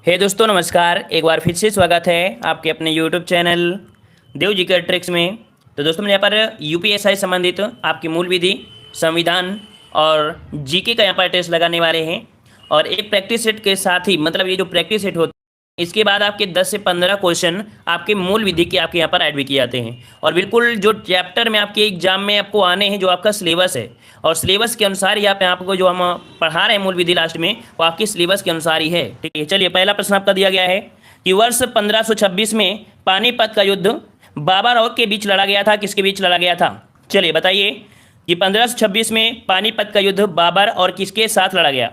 हे दोस्तों नमस्कार। एक बार फिर से स्वागत है आपके अपने यूट्यूब चैनल देव जी के ट्रिक्स में। तो दोस्तों मैं यहाँ पर यूपीएसआई संबंधित आपकी मूल विधि, संविधान और जीके का यहाँ पर टेस्ट लगाने वाले हैं। और एक प्रैक्टिस सेट के साथ ही मतलब ये जो प्रैक्टिस सेट होता है इसके बाद आपके 10 से 15 क्वेश्चन आपके मूल विधि के आपके यहाँ पर ऐड भी किए जाते हैं। और बिल्कुल जो चैप्टर में आपके एग्जाम में आपको आने हैं, जो आपका सिलेबस है और सिलेबस के अनुसार ही आप यहाँ आपको जो हम पढ़ा रहे हैं मूल विधि लास्ट में, वो आपके सिलेबस के अनुसार ही है। ठीक है, चलिए पहला प्रश्न आपका दिया गया है कि वर्ष 1526 में पानीपत का युद्ध बाबर और के बीच लड़ा गया था। किसके बीच लड़ा गया था? चलिए बताइए कि 1526 में पानीपत का युद्ध बाबर और किसके साथ लड़ा गया?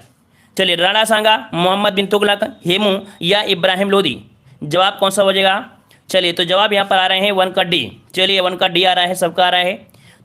चलिए, राणा सांगा, मोहम्मद बिन तुगलक, हेमू या इब्राहिम लोदी। जवाब कौन सा हो जाएगा? चलिए तो जवाब यहाँ पर आ रहे हैं 1 का डी। चलिए 1 का डी आ रहा है, सबका आ रहा है,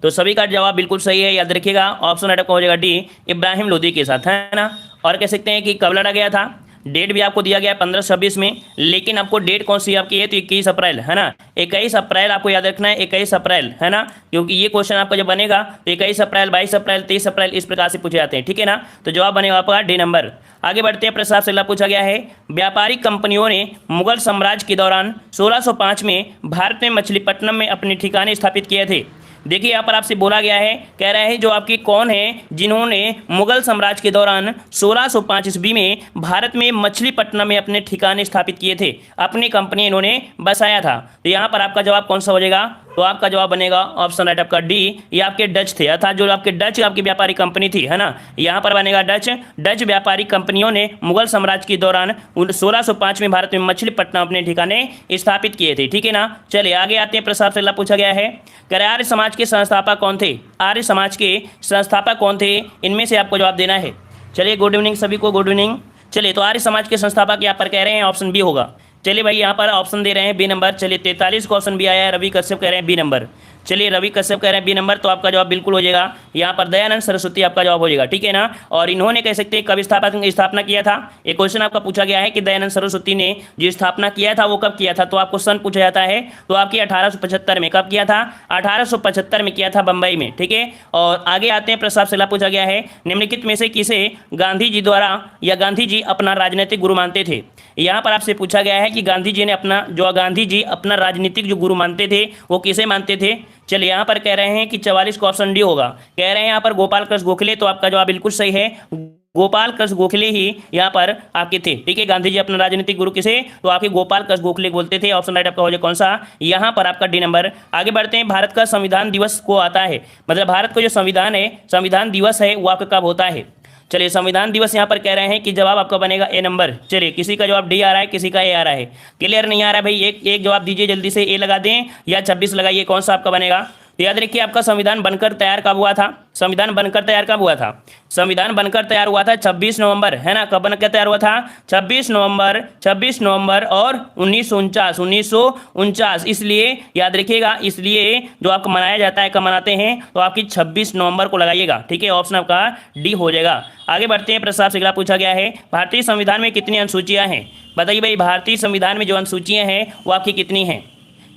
तो सभी का जवाब बिल्कुल सही है। याद रखिएगा ऑप्शन आपका हो जाएगा डी, इब्राहिम लोदी के साथ, है ना। और कह सकते हैं कि कब लड़ा गया था, डेट भी आपको दिया गया है 1526 में, लेकिन आपको डेट कौन सी आपकी है तो 21 अप्रैल, है ना। 21 अप्रैल आपको याद रखना है, 21 अप्रैल, है ना, क्योंकि ये क्वेश्चन आपका जब बनेगा तो 21 अप्रैल, 22 अप्रैल, 23 अप्रैल इस प्रकार से पूछे जाते हैं। ठीक है ना, तो जवाब बनेगा आपका डी नंबर। आगे बढ़ते हैं, प्रश्न आपसे अगला पूछा गया है, व्यापारिक कंपनियों ने मुगल साम्राज्य के दौरान 1605 में भारत में मछलीपट्टनम में अपने ठिकाने स्थापित किए थे। देखिए यहाँ पर आपसे बोला गया है, कह रहा है जो आपके कौन है जिन्होंने मुगल साम्राज्य के दौरान 1605 ईस्वी में भारत में मछलीपट्टनम में अपने ठिकाने स्थापित किए थे, अपनी कंपनी इन्होंने बसाया था। तो यहाँ पर आपका जवाब कौन सा हो जाएगा? तो आपका जवाब बनेगा ऑप्शन राइट आपका डी, ये आपके डच थे, अर्थात जो आपके डच आपकी व्यापारिक कंपनी थी, है ना। यहाँ पर बनेगा डच व्यापारिक कंपनियों ने मुगल साम्राज्य के दौरान 1605 में भारत में मछलीपट्टनम अपने ठिकाने स्थापित किए थे। ठीक है ना, चलिए आगे आते हैं। प्रश्न आपसे पूछा गया है, आर्य समाज के संस्थापक कौन थे? आर्य समाज के संस्थापक कौन थे? इनमें से आपको जवाब देना है। चलिए गुड इवनिंग सभी को, गुड इवनिंग। चलिए तो आर्य समाज के संस्थापक यहाँ पर कह रहे हैं ऑप्शन बी होगा। चलिए भाई यहाँ पर ऑप्शन दे रहे हैं बी नंबर। चलिए 43 को ऑप्शन बी आया है, रवि कश्यप कह रहे हैं बी नंबर। चलिए रवि कश्यप कह रहे हैं बी नंबर, तो आपका जवाब बिल्कुल हो जाएगा यहाँ पर दयानंद सरस्वती आपका जवाब हो जाएगा। ठीक है ना, और इन्होंने कह सकते हैं कब स्थापना किया था। एक क्वेश्चन आपका पूछा गया है कि दयानंद सरस्वती ने जो स्थापना किया था वो कब किया था, तो आपको सन पूछा जाता है, तो आपकी 1875 में। कब किया था? 1875 में किया था, बंबई में। ठीक है, और आगे आते हैं। प्रश्न आपसे पूछा गया है, निम्नलिखित में से किसे गांधी जी द्वारा या गांधी जी अपना राजनीतिक गुरु मानते थे? यहाँ पर आपसे पूछा गया है कि गांधी जी अपना राजनीतिक जो गुरु मानते थे वो किसे मानते थे। चलिए यहाँ पर कह रहे हैं कि 44 को ऑप्शन डी होगा। कह रहे हैं यहाँ पर गोपाल कृष्ण गोखले, तो आपका जवाब बिल्कुल सही है, गोपाल कृष्ण गोखले ही यहाँ पर आपके थे। ठीक है, गांधी जी अपना राजनीतिक गुरु किसे, तो आपके गोपाल कृष्ण गोखले बोलते थे। ऑप्शन राइट आपका हो जाए कौन सा? यहाँ पर आपका डी नंबर। आगे बढ़ते हैं, भारत का संविधान दिवस को आता है, मतलब भारत का जो संविधान है, संविधान दिवस है, वो आपका कब होता है? चलिए संविधान दिवस यहाँ पर कह रहे हैं कि जवाब आपका बनेगा ए नंबर। चलिए किसी का जवाब डी आ रहा है, किसी का ए आ रहा है। क्लियर नहीं आ रहा है भाई, एक जवाब दीजिए जल्दी से, ए लगा दें या 26 लगाइए, कौन सा आपका बनेगा? तो याद रखिए आपका संविधान बनकर तैयार कब हुआ था? संविधान बनकर तैयार कब हुआ था? संविधान बनकर तैयार हुआ था 26 नवंबर, है ना। कब बनकर तैयार हुआ था? 26 नवंबर और 1949। इसलिए याद रखिएगा, इसलिए जो आपको मनाया जाता है, कब मनाते हैं, तो आपकी 26 नवंबर को लगाइएगा। ठीक है, ऑप्शन आपका डी हो जाएगा। आगे बढ़ते हैं, प्रश्न आपसे अगला पूछा गया है, भारतीय संविधान में कितनी अनुसूचियां हैं? बताइए भाई, भारतीय संविधान में जो अनुसूचियां हैं वो आपकी कितनी हैं?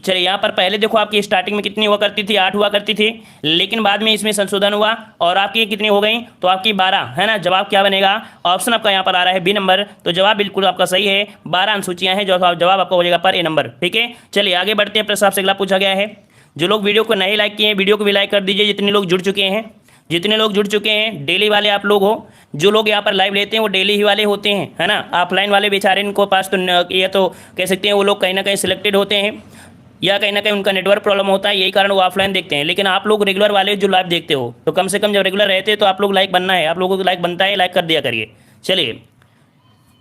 चलिए यहाँ पर पहले देखो आपकी स्टार्टिंग में कितनी हुआ करती थी, 8 हुआ करती थी, लेकिन बाद में इसमें संशोधन हुआ और आपकी कितनी हो गई, तो आपकी 12, है ना। जवाब क्या बनेगा? ऑप्शन आपका यहाँ पर आ रहा है बी नंबर, तो जवाब बिल्कुल आपका सही है, 12 अनुसूचियाँ हैं, जवाब आपका हो जाएगा पर ए नंबर। ठीक है, चलिए आगे बढ़ते हैं। प्रश्न आपसे अगला पूछा गया है, जो लोग वीडियो को नहीं लाइक किए हैं वीडियो को भी लाइक कर दीजिए। जितने लोग जुड़ चुके हैं डेली वाले आप लोग हो, जो लोग यहाँ पर लाइव लेते हैं वो डेली ही वाले होते हैं, है ना। ऑफलाइन वाले बेचारे इनको पास तो ये तो कह सकते हैं वो लोग कहीं ना कहीं सिलेक्टेड होते हैं या कहीं ना कहीं उनका नेटवर्क प्रॉब्लम होता है, यही कारण वो ऑफलाइन देखते हैं। लेकिन आप लोग रेगुलर वाले जो लाइव देखते हो, तो कम से कम जब रेगुलर रहते हैं तो आप लोग लाइक बनना है, आप लोगों को लाइक बनता है, लाइक कर दिया करिए। चलिए,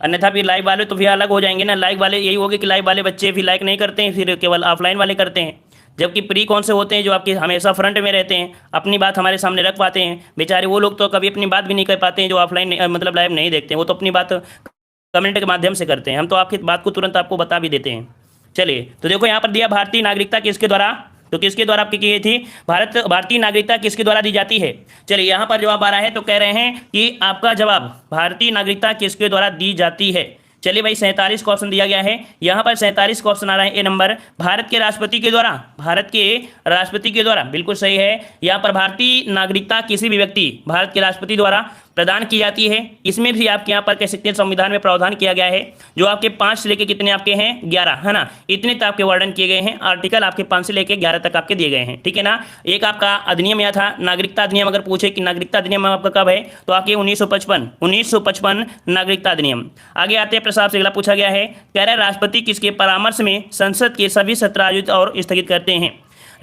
अन्यथा फिर लाइव वाले तो फिर अलग हो जाएंगे ना। लाइव वाले यही होगी कि लाइव वाले बच्चे फिर लाइक नहीं करते हैं, फिर केवल ऑफलाइन वाले करते हैं। जबकि प्री कौन से होते हैं, जो आपके हमेशा फ्रंट में रहते हैं, अपनी बात हमारे सामने रख पाते हैं। बेचारे वो लोग तो कभी अपनी बात भी नहीं कर पाते हैं, जो ऑफलाइन मतलब लाइव नहीं देखते हैं, वो तो अपनी बात कमेंट के माध्यम से करते हैं। हम तो आपकी बात को तुरंत आपको बता भी देते हैं। चलिए तो देखो यहाँ पर दिया, भारतीय नागरिकता किसके द्वारा, तो किसके द्वारा आपकी की गई थी? भारतीय नागरिकता किसके द्वारा दी जाती है? चलिए यहाँ पर जवाब आ रहा है, तो कह रहे हैं कि आपका जवाब भारतीय नागरिकता किसके द्वारा दी जाती है। चलिए भाई 47 का ऑप्शन दिया गया है, यहाँ पर 47 का ऑप्शन आ रहा है ए नंबर, भारत के राष्ट्रपति के द्वारा। भारत के राष्ट्रपति के द्वारा बिल्कुल सही है। यहाँ पर भारतीय नागरिकता किसी भी व्यक्ति, भारत के राष्ट्रपति द्वारा प्रदान की जाती है। इसमें भी आपके यहाँ पर कह सकते हैं संविधान में प्रावधान किया गया है, जो आपके 5 से लेके कितने आपके हैं 11, है ना, इतने तक आपके वर्णन किए गए हैं। आर्टिकल आपके 5 से लेके 11 तक आपके दिए गए हैं, ठीक है ना। एक आपका अधिनियम यह था नागरिकता अधिनियम। अगर पूछे कि नागरिकता अधिनियम आपका कब है, तो आपके 1955 नागरिकता अधिनियम। आगे आते हैं प्रस्ताव से अगला पूछा गया है, कह रहा है राष्ट्रपति किसके परामर्श में संसद के सभी सत्र आयोजित और स्थगित करते हैं।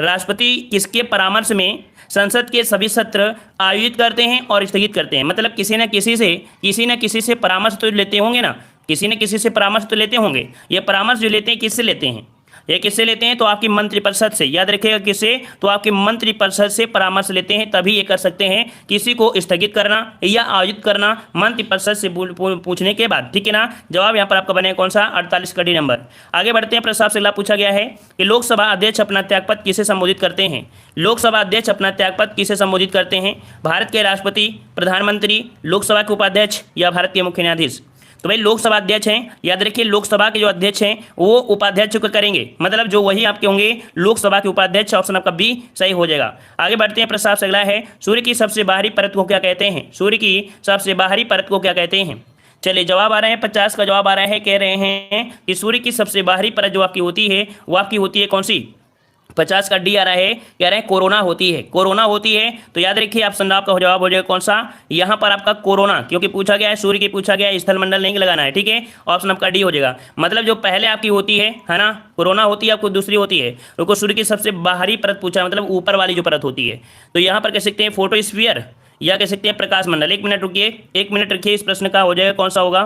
राष्ट्रपति किसके परामर्श में संसद के सभी सत्र आयोजित करते हैं और स्थगित करते हैं। मतलब किसी न किसी से परामर्श तो लेते होंगे ना, किसी न किसी से परामर्श तो लेते होंगे। ये परामर्श जो लेते हैं किससे लेते हैं, ये किससे लेते हैं, तो आपकी मंत्रिपरिषद से। याद रखिएगा किससे, तो आपकी मंत्रिपरिषद से परामर्श लेते हैं, तभी ये कर सकते हैं किसी को स्थगित करना या आयोजित करना मंत्रिपरिषद से पूछने के बाद, ठीक है ना। जवाब यहाँ पर आपका बनेगा कौन सा, 48 का डी नंबर। आगे बढ़ते हैं, प्रस्ताव से अगला पूछा गया है कि लोकसभा अध्यक्ष अपना त्यागपत्र किसे संबोधित करते हैं। लोकसभा अध्यक्ष अपना त्यागपत्र किसे संबोधित करते हैं, भारत के राष्ट्रपति, प्रधानमंत्री, लोकसभा के उपाध्यक्ष या भारत के मुख्य न्यायाधीश। तो भाई लोकसभा अध्यक्ष हैं, याद रखिए लोकसभा के जो अध्यक्ष हैं वो उपाध्यक्ष को करेंगे, मतलब जो वही आपके होंगे लोकसभा के उपाध्यक्ष। ऑप्शन आपका बी सही हो जाएगा। आगे बढ़ते हैं, प्रस्ताव से अगला है सूर्य की सबसे बाहरी परत को क्या कहते हैं। सूर्य की सबसे बाहरी परत को क्या कहते हैं। चलिए जवाब आ रहे हैं, 50 का जवाब आ रहा है। कह रहे हैं कि सूर्य की सबसे बाहरी परत जो आपकी होती है वो आपकी होती है कौन सी, 50 का डी आ रहा है, कह रहे हैं कोरोना होती है। कोरोना होती है, तो याद रखिए ऑप्शन आपका जवाब हो जाएगा कौन सा, यहाँ पर आपका कोरोना, क्योंकि पूछा गया है सूर्य की, पूछा गया है स्थल मंडल नहीं लगाना है, ठीक है। ऑप्शन आपका डी हो जाएगा। मतलब जो पहले आपकी होती है ना, कोरोना होती है, आपको दूसरी होती है, रुको सूर्य की सबसे बाहरी परत पूछा, मतलब ऊपर वाली जो परत होती है। तो यहाँ पर कह सकते हैं फोटोस्फीयर या कह सकते हैं प्रकाश मंडल। 1 मिनट रुकिए, 1 मिनट रखिए, इस प्रश्न का हो जाएगा कौन सा होगा।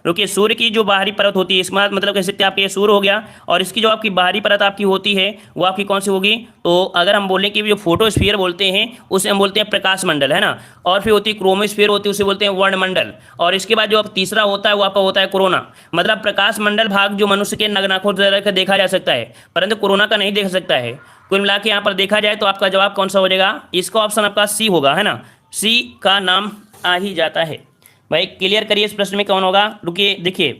रुकिए, सूर्य की जो बाहरी परत होती है, इसका मतलब कह सकते हैं आपके सूर्य हो गया, और इसकी जो आपकी बाहरी परत आपकी होती है वो आपकी कौन सी होगी। तो अगर हम बोलें कि जो फोटोस्फीयर बोलते हैं उसे हम बोलते हैं प्रकाश मंडल, है ना। और फिर होती है क्रोमोस्फीयर होती है, उसे बोलते हैं वर्णमंडल। और इसके बाद जो तीसरा होता है वो आपका होता है कोरोना। मतलब प्रकाश मंडल भाग जो मनुष्य के नग्न आंखों से देखा जा सकता है, परंतु कोरोना का नहीं देख सकता है। कुल मिला के यहाँ पर देखा जाए तो आपका जवाब कौन सा हो जाएगा, इसका ऑप्शन आपका सी होगा, है ना। सी का नाम आ ही जाता है। भाई क्लियर करिए इस प्रश्न में कौन होगा। रुकिए देखिए,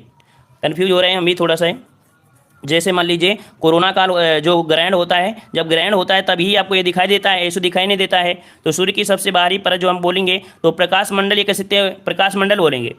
कंफ्यूज हो रहे हैं हम भी थोड़ा सा। जैसे मान लीजिए कोरोना काल जो ग्रहण होता है, जब ग्रहण होता है तभी आपको ये दिखाई देता है, ऐसे दिखाई नहीं देता है। तो सूर्य की सबसे बाहरी परत जो हम बोलेंगे तो प्रकाश मंडल, ये कह सकते हैं प्रकाश मंडल बोलेंगे,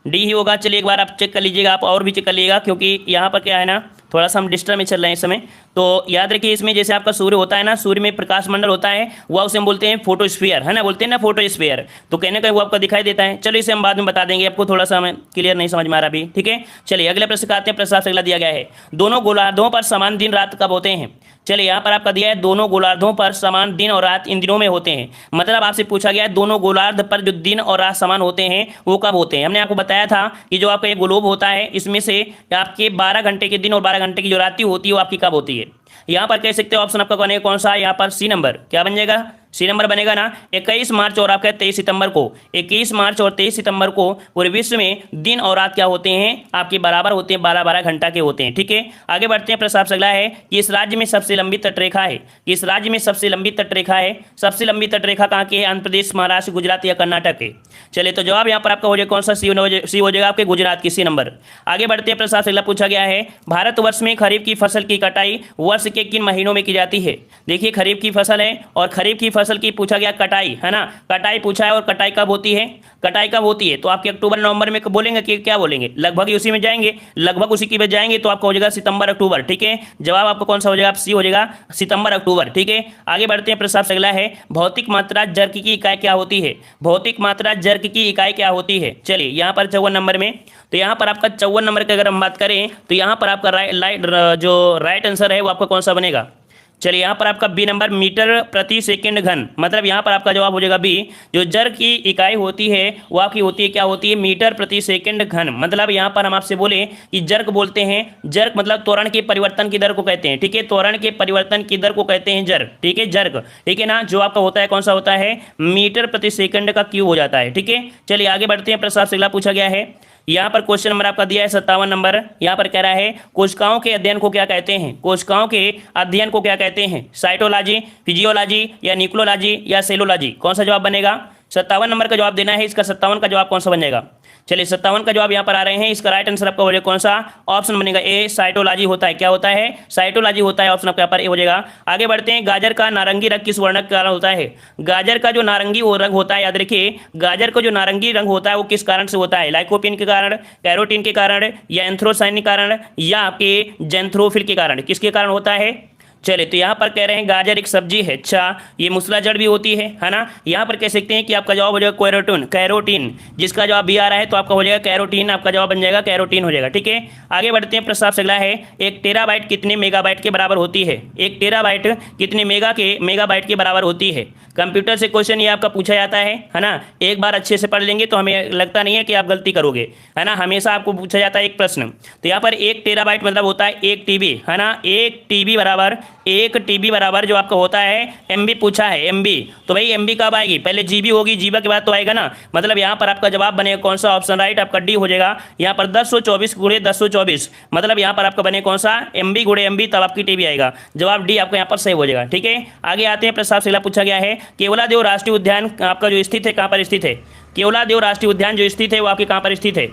डी ही होगा। चलिए एक बार आप चेक कर लीजिएगा, आप और भी चेक कर लीजिएगा, क्योंकि यहाँ पर क्या है ना, थोड़ा सा हम डिस्टर्ब में चल रहे हैं इस समय। तो याद रखिए इसमें जैसे आपका सूर्य होता है ना, सूर्य में प्रकाश मंडल होता है, वह उसे हम बोलते हैं फोटोस्फीयर, है ना, बोलते हैं ना फोटोस्फीयर। तो कहने का वो आपका दिखाई देता है। चलो इसे हम बाद में बता देंगे, आपको थोड़ा सा हमें क्लियर नहीं समझ में आ रहा अभी, ठीक है। चलिए अगले प्रश्न का आते हैं। प्रस्ताव से अगला दिया गया है, दोनों गोलार्धों पर समान दिन रात कब होते हैं। चलिए यहाँ पर आपका दिया है दोनों गोलार्धों पर समान दिन और रात इन दिनों में होते हैं। मतलब आपसे पूछा गया है दोनों गोलार्ध पर जो दिन और रात समान होते हैं वो कब होते हैं। हमने आपको बताया था कि जो आपका ये ग्लोब होता है इसमें से आपके 12 घंटे के दिन और 12 घंटे की जो रात होती है वो आपकी कब होती है। यहाँ पर कह सकते हो ऑप्शन आपका बनेगा कौन सा, यहाँ पर सी नंबर। क्या बन जाएगा, सी नंबर बनेगा ना। 21 मार्च और आपका 23 सितंबर को, 21 मार्च और 23 सितंबर को पूरे विश्व में दिन और रात क्या होते हैं आपके बराबर होते हैं, 12-12 घंटा के होते हैं, ठीक है। आगे बढ़ते हैं। प्रस्ताव से अगला है कि इस राज्य में सबसे लंबी तटरेखा है, इस राज्य में सबसे लंबी तटरेखा है, सबसे लंबी तटरेखा कहाँ की है, आंध्र प्रदेश, महाराष्ट्र, गुजरात या कर्नाटक है। चलिए तो जवाब यहाँ पर आपका हो जाएगा कौन सा, सी हो जाएगा आपके गुजरात की, सी नंबर। आगे बढ़ते हैं। प्रस्ताव से अगला पूछा गया है, भारतवर्ष में खरीफ की फसल की कटाई वर्ष के किन महीनों में की जाती है। देखिए खरीफ की फसल है और खरीफ की फसल की पूछा गया कटाई, है ना, कटाई पूछा है। और कटाई कब होती है, कटाई कब होती है, तो आपके अक्टूबर नवंबर में बोलेंगे कि क्या बोलेंगे, लगभग उसी में जाएंगे, लगभग उसी की में जाएंगे, तो आपका हो जाएगा सितंबर अक्टूबर, ठीक है। जवाब आपको कौन सा हो जाएगा, सी हो जाएगा, सितंबर अक्टूबर, ठीक है। आगे बढ़ते हैं। प्रस्ताव से अगला है, भौतिक मात्रा जर्क की इकाई क्या होती है। भौतिक मात्रा जर्क की इकाई क्या होती है। चलिए यहाँ पर 54 नंबर में, तो यहाँ पर आपका 54 नंबर की अगर हम बात करें तो यहाँ पर आपका राइट आंसर है वो आपका कौन सा बनेगा। चलिए यहाँ पर आपका बी नंबर, मीटर प्रति सेकंड घन। मतलब यहाँ पर आपका जवाब हो जाएगा बी। जो जर्क की इकाई होती है वो आपकी होती है क्या होती है, मीटर प्रति सेकंड घन। मतलब यहाँ पर हम आपसे बोले कि जर्क बोलते हैं, जर्क मतलब त्वरण के परिवर्तन की दर को कहते हैं, ठीक है, त्वरण के परिवर्तन की दर को कहते हैं जर्क, ठीक है, जर्क, ठीक है ना। जो आपका होता है कौन सा होता है, मीटर प्रति सेकंड का क्यूब हो जाता है, ठीक है। चलिए आगे बढ़ते हैं। प्रस्ताव से अगला पूछा गया है, यहाँ पर क्वेश्चन नंबर आपका दिया है 57 नंबर। यहाँ पर कह रहा है कोशिकाओं के अध्ययन को क्या कहते हैं, कोशिकाओं के अध्ययन को क्या कहते हैं, साइटोलॉजी, फिजियोलॉजी या न्यूक्लियोलॉजी या सेलुलॉजी। कौन सा जवाब बनेगा, 57 नंबर का जवाब देना है। इसका 57 का जवाब कौन सा बन जाएगा। चलिए 57 का जवाब यहाँ पर आ रहे हैं। इसका राइट आंसर आपका हो जाएगा कौन सा, ऑप्शन बनेगा ए, साइटोलॉजी होता है। क्या होता है, साइटोलॉजी होता है। ऑप्शन आपका यहाँ पर ए हो जाएगा। आगे बढ़ते हैं, गाजर का नारंगी रंग किस वर्णक के कारण होता है। गाजर का जो नारंगी वो रंग होता है, याद रखिए, गाजर का जो नारंगी रंग होता है वो किस कारण से होता है, लाइकोपिन के कारण, कैरोटीन के कारण, या एंथ्रोसाइन के कारण, या आपके जेंथ्रोफिल के कारण, किसके कारण होता है। चलिए तो यहाँ पर कह रहे हैं गाजर एक सब्जी है। अच्छा, ये मूसला जड़ भी होती है ना। यहाँ पर कह सकते हैं कि आपका जवाब हो जाएगा कैरोटीन, कैरोटीन, जिसका जवाब बी आ रहा है तो आपका हो जाएगा कैरोटीन, आपका जवाब बन जाएगा कैरोटीन हो जाएगा। ठीक है, आगे बढ़ते हैं। प्रश्न आपसे अगला है, एक टेराबाइट कितने मेगाबाइट के बराबर होती है। एक टेराबाइट कितने मेगाबाइट के बराबर होती है। कंप्यूटर से क्वेश्चन ये आपका पूछा जाता है ना। एक बार अच्छे से पढ़ लेंगे तो हमें लगता नहीं है कि आप गलती करोगे, है ना। हमेशा आपको पूछा जाता है एक प्रश्न। तो यहाँ पर 1 टेराबाइट मतलब होता है 1 टीबी, है ना। 1 टीबी बराबर जो आपका होता है एमबी पूछा है, एमबी। तो भाई एमबी कब आएगी, पहले जीबी होगी, जीबी के बाद तो आएगा ना। मतलब यहाँ पर आपका जवाब बनेगा कौन सा, ऑप्शन राइट आपका डी हो जाएगा। यहाँ पर 1024 गुणे 1024, मतलब यहाँ पर आपका बने कौन सा, एमबी गुणे एमबी, तब आपकी टीबी आएगा। जवाब डी आपका यहाँ पर सही हो जाएगा। ठीक है, आगे आते हैं। प्रस्ताव से पूछा गया है, केवलादेव राष्ट्रीय उद्यान आपका जो स्थित है कहाँ पर स्थित है। केवलादेव राष्ट्रीय उद्यान जो स्थित है वो आपके कहाँ पर स्थित है।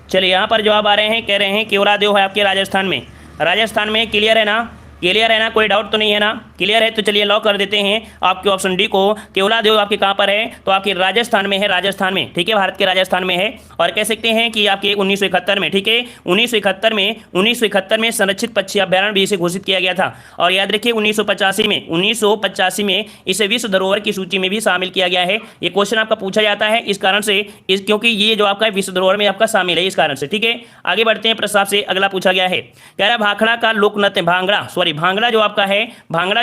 चलिए यहाँ पर जवाब आ रहे हैं, कह रहे हैं केवलादेव है आपके राजस्थान में। राजस्थान में, क्लियर है ना, क्लियर है ना, कोई डाउट तो नहीं है ना, क्लियर है। तो चलिए लॉक कर देते हैं आपके ऑप्शन डी को। केवलादेव आपके कहाँ पर है, तो आपके राजस्थान में है, राजस्थान में। ठीक है, भारत के राजस्थान में है। और कह सकते हैं कि आपके 1971 में, ठीक है, 1971 में संरक्षित पक्षी अभ्यारण्य भी इसे घोषित किया गया था। और याद रखिए 1985 में इसे विश्व धरोहर की सूची में भी शामिल किया गया है। ये क्वेश्चन आपका पूछा जाता है इस कारण से, क्योंकि ये जो आपका विश्व धरोहर में आपका शामिल है, इस कारण से। ठीक है, आगे बढ़ते हैं। प्रस्ताव से अगला पूछा गया है, कह रहा भाखड़ा का लोक नृत्य, भांगड़ा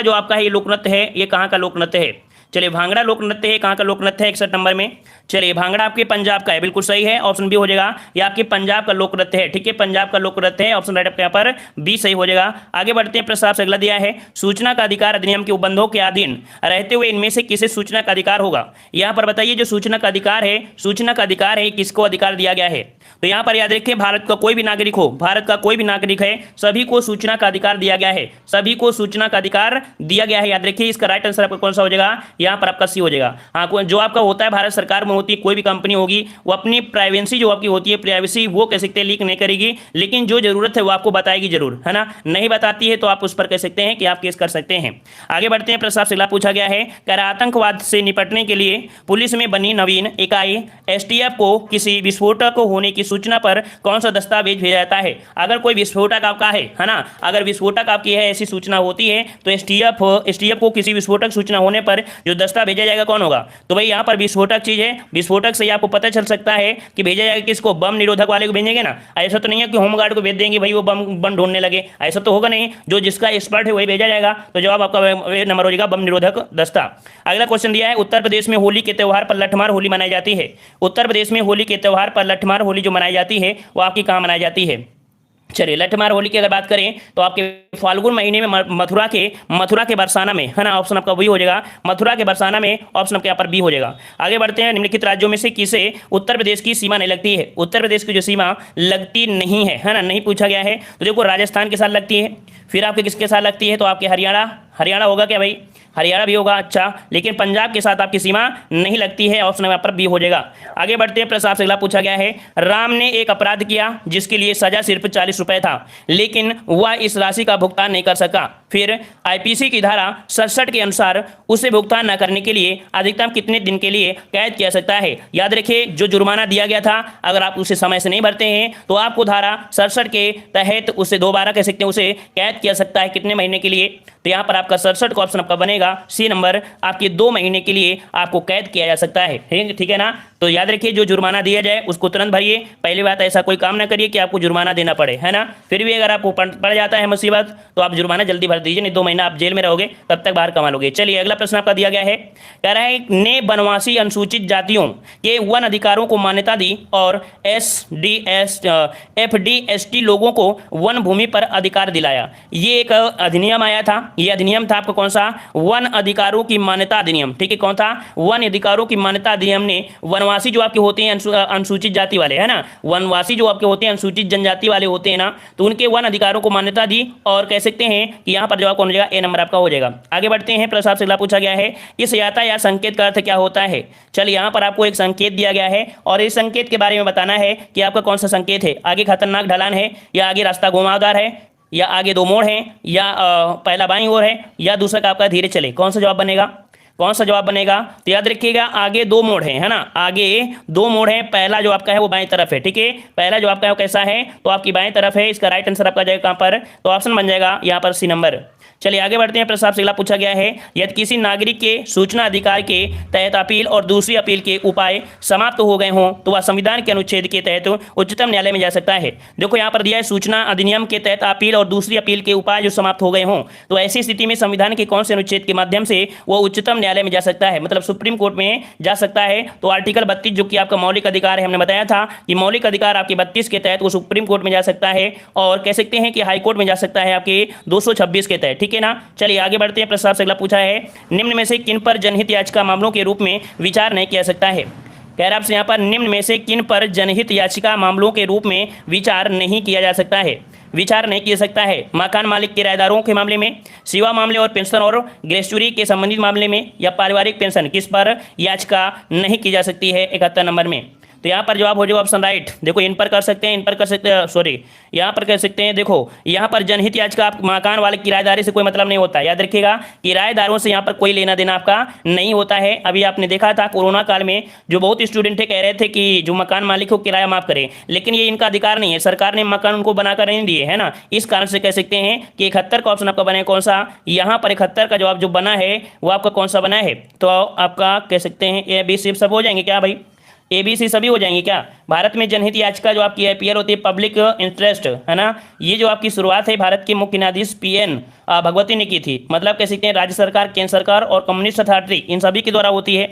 जो आपका है, ये लोक नृत्य है, ये कहाँ का लोक नृत्य है। चलिए भांगड़ा लोक नृत्य है, कहाँ का लोक नृत्य है, 61 नंबर में। चलिए भांगड़ा आपके पंजाब का है, बिल्कुल सही है, ऑप्शन बी हो जाएगा। ये आपके पंजाब का लोक नृत्य है। ठीक है, पंजाब का लोक नृत्य है, ऑप्शन राइट आपके यहाँ पर बी सही हो जाएगा। आगे बढ़ते हैं। प्रस्ताव से अगला दिया है, सूचना का अधिकार अधिनियम के उपबंधों के अधीन रहते हुए इनमें से किसे सूचना का अधिकार होगा। यहाँ पर बताइए, जो सूचना का अधिकार है, किसको अधिकार दिया गया है। तो यहाँ पर याद रखिए, भारत का कोई भी नागरिक है, सभी को सूचना का अधिकार दिया गया है, सभी को सूचना का अधिकार दिया गया है। याद रखिए, इसका राइट आंसर आपका कौन सा हो जाएगा, यहाँ पर आपका सी हो जाएगा। हाँ, जो आपका होता है भारत सरकार में होती है, कोई भी कंपनी होगी, वो अपनी प्राइवेसी जो आपकी होती है, प्राइवेसी वो कह सकते हैं लीक नहीं करेगी, लेकिन जो जरूरत है वो आपको बताएगी जरूर, है ना। नहीं बताती है तो आप उस पर कह सकते हैं कि आप केस कर सकते हैं। आगे बढ़ते हैं। प्रस्ताव से पूछा गया है, कह रहा आतंकवाद से निपटने के लिए पुलिस में बनी नवीन इकाई एसटीएफ को किसी विस्फोटक होने की सूचना पर कौन सा दस्तावेज भेजा जाता है। अगर कोई विस्फोटक आपका है ना, अगर विस्फोटक आपकी है, ऐसी सूचना होती है, तो एसटीएफ को किसी विस्फोटक सूचना होने पर जो दस्तावेज भेजा जाएगा कौन होगा। तो भाई यहाँ पर विस्फोटक चीज है, विस्फोटक से आपको पता चल सकता है कि भेजा जाएगा किसको, बम निरोधक वाले को भेजेंगे ना। ऐसा तो नहीं है कि होमगार्ड को भेज देंगे भाई वो बम ढूंढने लगे, ऐसा तो होगा नहीं। जो जिसका एक्सपर्ट है वही भेजा जाएगा। तो जवाब आपका नंबर हो जाएगा बम निरोधक दस्ता। अगला क्वेश्चन दिया है, उत्तर प्रदेश में होली के त्योहार पर लठमार होली मनाई जाती है। उत्तर प्रदेश में होली के त्योहार पर लठमार होली जो मनाई जाती है वो आपकी कहाँ मनाई जाती है। चलिए लठमार होली की अगर बात करें तो आपके फाल्गुन महीने में मथुरा के बरसाना में, है ना, ऑप्शन आपका वही हो जाएगा, मथुरा के बरसाना में, ऑप्शन आपके यहाँ पर बी हो जाएगा। आगे बढ़ते हैं। निम्नलिखित राज्यों में से किसे उत्तर प्रदेश की सीमा नहीं लगती है। उत्तर प्रदेश की जो सीमा लगती नहीं है ना, नहीं पूछा गया है। तो देखो राजस्थान के साथ लगती है, फिर आपके किसके साथ लगती है, तो आपके हरियाणा होगा क्या भाई, हरियाणा भी होगा। अच्छा, लेकिन पंजाब के साथ आपकी सीमा नहीं लगती है, ऑप्शन यहाँ पर बी हो जाएगा। आगे बढ़ते हैं। प्रस्ताव से अगला पूछा गया है, राम ने एक अपराध किया जिसके लिए सजा सिर्फ 40 रुपए था, लेकिन वह इस राशि का भुगतान नहीं कर सका। फिर आईपीसी की धारा 67 के अनुसार उसे भुगतान न करने के लिए अधिकतम कितने दिन के लिए कैद किया सकता है। याद रखिए, जो जुर्माना दिया गया था, अगर आप उसे समय से नहीं भरते हैं तो आपको धारा 67 के तहत उसे दोबारा कह सकते हैं, उसे कैद किया सकता है कितने महीने के लिए। तो यहाँ पर आपका 67 का ऑप्शन आपका बनेगा सी नंबर, आपके 2 महीने के लिए आपको कैद किया जा सकता है। ठीक है ना। तो याद रखिए, जो जुर्माना दिया जाए उसको तुरंत भरिए। पहली बात, ऐसा कोई काम ना करिए कि आपको जुर्माना देना पड़े, है ना। फिर भी अगर आपको पड़ जाता है मुसीबत तो आप जुर्माना जल्दी भर दीजिए, नहीं 2 महीना आप जेल में रहोगे, तब तक बाहर कमा लोगे। चलिए अगला प्रश्न आपका दिया गया है, कह रहा है ने वनवासी अनुसूचित जातियों के वन अधिकारों को मान्यता दी और FDST लोगों को वन भूमि पर अधिकार दिलाया। ये एक अधिनियम आया था, ये अधिनियम था आपका कौन सा, वन अधिकारों की मान्यता अधिनियम। ठीक है, कौन था, वन अधिकारों की मान्यता अधिनियम ने वनवासी जो आपके होते हैं अनुसूचित जाति वाले, है ना, वनवासी जो आपके होते हैं अनुसूचित जनजाति वाले होते हैं ना, तो उनके वन अधिकारों को मान्यता दी और कह सकते हैं कि यहाँ पर जवाब कौन हो जाएगा, ए नंबर आपका हो जाएगा। आगे बढ़ते हैं, प्रश्न आपसे अगला पूछा गया है, इस यातायात संकेत का अर्थ क्या होता है। चलिए यहाँ पर आपको एक संकेत दिया गया है और इस संकेत के बारे में बताना है कि आपका कौन सा संकेत है, आगे खतरनाक ढलान है या आगे रास्ता घुमावदार है या आगे दो मोड़ हैं या पहला बाईं ओर है या दूसरा का आपका धीरे चले, कौन सा जवाब बनेगा, कौन सा जवाब बनेगा। तो याद रखिएगा आगे दो मोड़ है ना, आगे दो मोड़ है, पहला जो आपका है वो बाएं तरफ है, ठीक है, पहला जो आपका है वो कैसा है, तो आपकी बाएं तरफ है, इसका राइट आंसर आपका जाएगा कहाँ पर, तो ऑप्शन बन जाएगा यहाँ पर सी नंबर। चलिए आगे बढ़ते हैं, प्रश्न आपसे अगला पूछा गया है, यदि किसी नागरिक के सूचना अधिकार के तहत अपील और दूसरी अपील के उपाय समाप्त हो गए हों तो वह संविधान के अनुच्छेद के तहत उच्चतम न्यायालय में जा सकता है। देखो यहाँ पर दिया है सूचना अधिनियम के तहत अपील और दूसरी अपील के उपाय जो समाप्त हो गए हों, तो ऐसी स्थिति में संविधान के कौन से अनुच्छेद के माध्यम से वो उच्चतम न्यायालय में जा सकता है, मतलब सुप्रीम कोर्ट में जा सकता है। तो आर्टिकल 32 जो कि आपका मौलिक अधिकार है, हमने बताया था कि मौलिक अधिकार आपके 32 के तहत वो सुप्रीम कोर्ट में जा सकता है और कह सकते हैं कि हाई कोर्ट में जा सकता है आपके 226 के तहत, ठीक है ना। चलिए आगे बढ़ते हैं, प्रस्ताव से अगला पूछा है, निम्न में से किन पर जनहित याचिका मामलों के रूप में विचार नहीं किया सकता है। कह रहा है आपसे यहाँ पर निम्न में से किन पर जनहित याचिका मामलों के रूप में विचार नहीं किया जा सकता है, विचार नहीं किया सकता है। मकान मालिक किराएदारों के मामले में, सेवा मामले और पेंशन और ग्रेच्युटी के संबंधित मामले में या पारिवारिक पेंशन, किस पर याचिका नहीं की जा सकती है 71 नंबर में। तो यहाँ पर जवाब हो जाएगा ऑप्शन राइट। देखो इन पर कर सकते हैं, इन पर कर सकते हैं, सॉरी यहाँ पर कर सकते हैं। देखो यहाँ पर जनहित याचिका आप मकान वाले किराएदारी से कोई मतलब नहीं होता है, याद रखिएगा किराएदारों से यहाँ पर कोई लेना देना आपका नहीं होता है। अभी आपने देखा था कोरोना काल में जो बहुत स्टूडेंट थे कह रहे थे कि जो मकान मालिक हो किराया माफ करें, लेकिन ये इनका अधिकार नहीं है, सरकार ने मकान उनको बनाकर नहीं दिए, है ना। इस कारण से कह सकते हैं कि 71 का ऑप्शन आपका बना है कौन सा, यहाँ पर 71 का जवाब जो बना है वो आपका कौन सा बना है, तो आपका कह सकते हैं ए बी सी सब हो जाएंगे क्या भाई, ए बी सी सभी हो जाएंगे क्या। भारत में जनहित याचिका जो आपकी आईपीएल होती है पब्लिक इंटरेस्ट, है ना, ये जो आपकी शुरुआत है भारत के मुख्य न्यायाधीश पीएन भगवती ने की थी, मतलब कह सकते हैं राज्य सरकार, केंद्र सरकार और कम्युनिस्ट अथॉरिटी इन सभी के द्वारा होती है।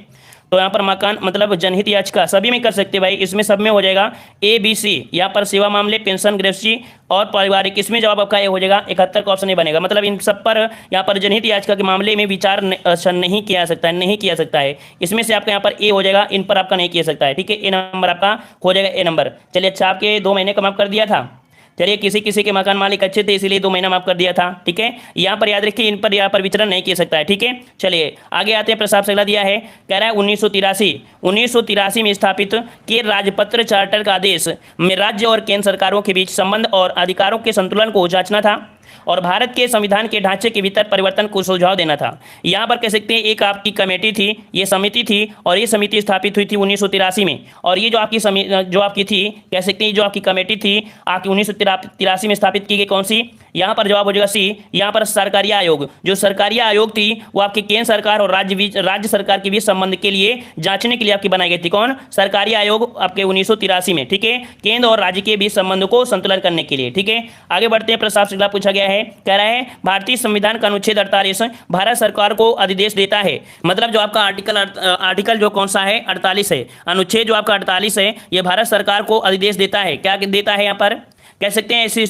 तो यहाँ पर मकान मतलब जनहित याचिका सभी में कर सकते हैं भाई, इसमें सब में हो जाएगा ए बी सी। यहाँ पर सेवा मामले, पेंशन, ग्रेच्युटी और पारिवारिक, इसमें जवाब आपका ये हो जाएगा 71 का ऑप्शन नहीं बनेगा, मतलब इन सब पर यहाँ पर जनहित याचिका के मामले में विचार नहीं किया सकता है, नहीं किया सकता है। इसमें से आपका यहाँ पर ए हो जाएगा, इन पर आपका नहीं किया सकता है, ठीक है, ए नंबर आपका हो जाएगा, ए नंबर। चलिए अच्छा आपके 2 महीने का माफ कर दिया था, चलिए किसी किसी के मकान मालिक अच्छे थे इसीलिए 2 महीना माफ कर दिया था, ठीक है। यहाँ पर याद रखिए इन पर यहाँ पर विचरण नहीं किया सकता है, ठीक है। चलिए आगे आते हैं, प्रस्ताव से अगला दिया है, कह रहा है 1983 में स्थापित के राजपत्र चार्टर का आदेश में राज्य और केंद्र सरकारों के बीच संबंध और अधिकारों के संतुलन को जांचना था और भारत के संविधान के ढांचे के भीतर परिवर्तन को सुझाव देना था। यहाँ पर कह सकते हैं एक आपकी कमेटी थी, ये समिति थी और ये समिति स्थापित हुई थी 1983 में, और ये जो आपकी थी कह सकते हैं जो आपकी कमेटी थी आपकी 1983 में स्थापित की गई, कौन सी, यहाँ पर जवाब हो जाएगा सी। यहाँ पर सरकारी आयोग, जो सरकारी आयोग थी वो आपकी केंद्र सरकार और राज्य सरकार के बीच संबंध के लिए जांचने के लिए आपकी बनाई गई थी, कौन, सरकारी आयोग आपके 1983 में, ठीक है, केंद्र और राज्य के बीच संबंध को संतुलन करने के लिए, ठीक है। आगे बढ़ते हैं, प्रस्ताव से अगला पूछा गया है, कह रहा है भारतीय संविधान का अनुच्छेद 48 भारत सरकार को अधिदेश देता है, मतलब जो आपका आर्टिकल जो कौन सा है 48 है, अनुच्छेद जो आपका 48 है ये भारत सरकार को अधिदेश देता है, क्या देता है यहाँ पर कह सकते हैं ऐसी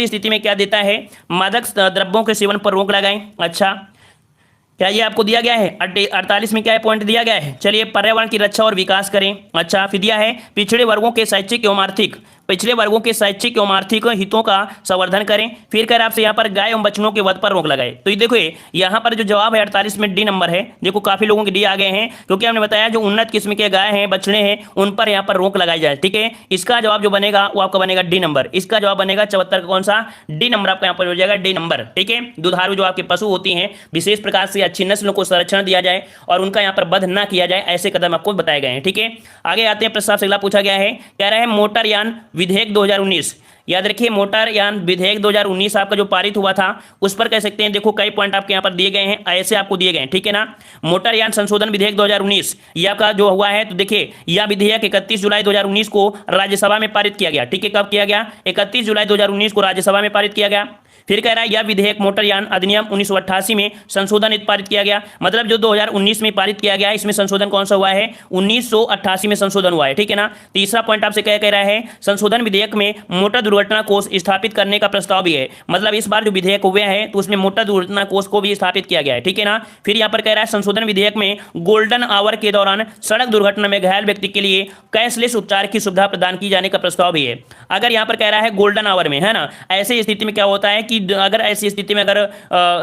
स्थिति में क्या देता है, मादक द्रव्यों के सेवन पर रोक लगाएं। अच्छा क्या ये आपको दिया गया है 48 में क्या पॉइंट दिया गया है, चलिए पर्यावरण की रक्षा और विकास करें। अच्छा फिर दिया है पिछड़े वर्गों के शैक्षिक एवं आर्थिक हितों का संवर्धन करें। फिर कह रहे आपसे यहाँ पर गाय एवं बछड़ों के वध पर रोक लगाए। तो ये देखो यहाँ पर जो जवाब है 48 में डी नंबर है। देखो काफी लोगों के डी आ गए हैं क्योंकि हमने बताया जो उन्नत किस्म के गाय हैं, बछड़े हैं, उन पर यहाँ पर रोक लगाई जाए, ठीक है। इसका जवाब जो बनेगा वो आपका बनेगा डी नंबर। इसका जवाब बनेगा 74 का कौन सा, डी नंबर आपका यहाँ पर हो जाएगा, डी नंबर, ठीक है। दुधारू जो आपके पशु होती हैं विशेष प्रकार से अच्छी नस्ल को संरक्षण दिया जाए और उनका यहाँ पर वध न किया जाए, ऐसे कदम आपको बताए गए हैं, ठीक है। आगे आते हैं, प्रस्ताव से अगला पूछा गया है, कह रहा है मोटरयान विधेयक 2019, याद रखिए मोटरयान विधेयक 2019 आपका जो पारित हुआ था उस पर कह सकते हैं देखो कई पॉइंट आपके यहाँ पर दिए गए हैं, ऐसे आपको दिए गए हैं, ठीक है ना। मोटरयान संशोधन विधेयक 2019 यह का जो हुआ है, तो देखिए यह विधेयक 31 जुलाई 2019 को राज्यसभा में पारित किया गया, ठीक है। कब किया गया, 31 जुलाई 2019 को राज्यसभा में पारित किया गया। फिर कह रहा है यह विधेयक मोटरयान अधिनियम 1988 में संशोधन पारित किया गया, मतलब जो 2019 में पारित किया गया इसमें संशोधन कौन सा हुआ है, 1988 में संशोधन हुआ है, ठीक है ना। तीसरा पॉइंट आपसे क्या कह रहा है, संशोधन विधेयक में मोटर दुर्घटना कोष स्थापित करने का प्रस्ताव भी है। मतलब इस बार जो विधेयक हुए हैं तो उसमें मोटर दुर्घटना कोष को भी स्थापित किया गया है, ठीक है ना। फिर यहाँ पर कह रहा है संशोधन विधेयक में गोल्डन आवर के दौरान सड़क दुर्घटना में घायल व्यक्ति के लिए कैशलेस उपचार की सुविधा प्रदान की जाने का प्रस्ताव भी है। अगर यहाँ पर कह रहा है गोल्डन आवर में, है ना, ऐसी स्थिति में क्या होता है कि अगर ऐसी स्थिति में अगर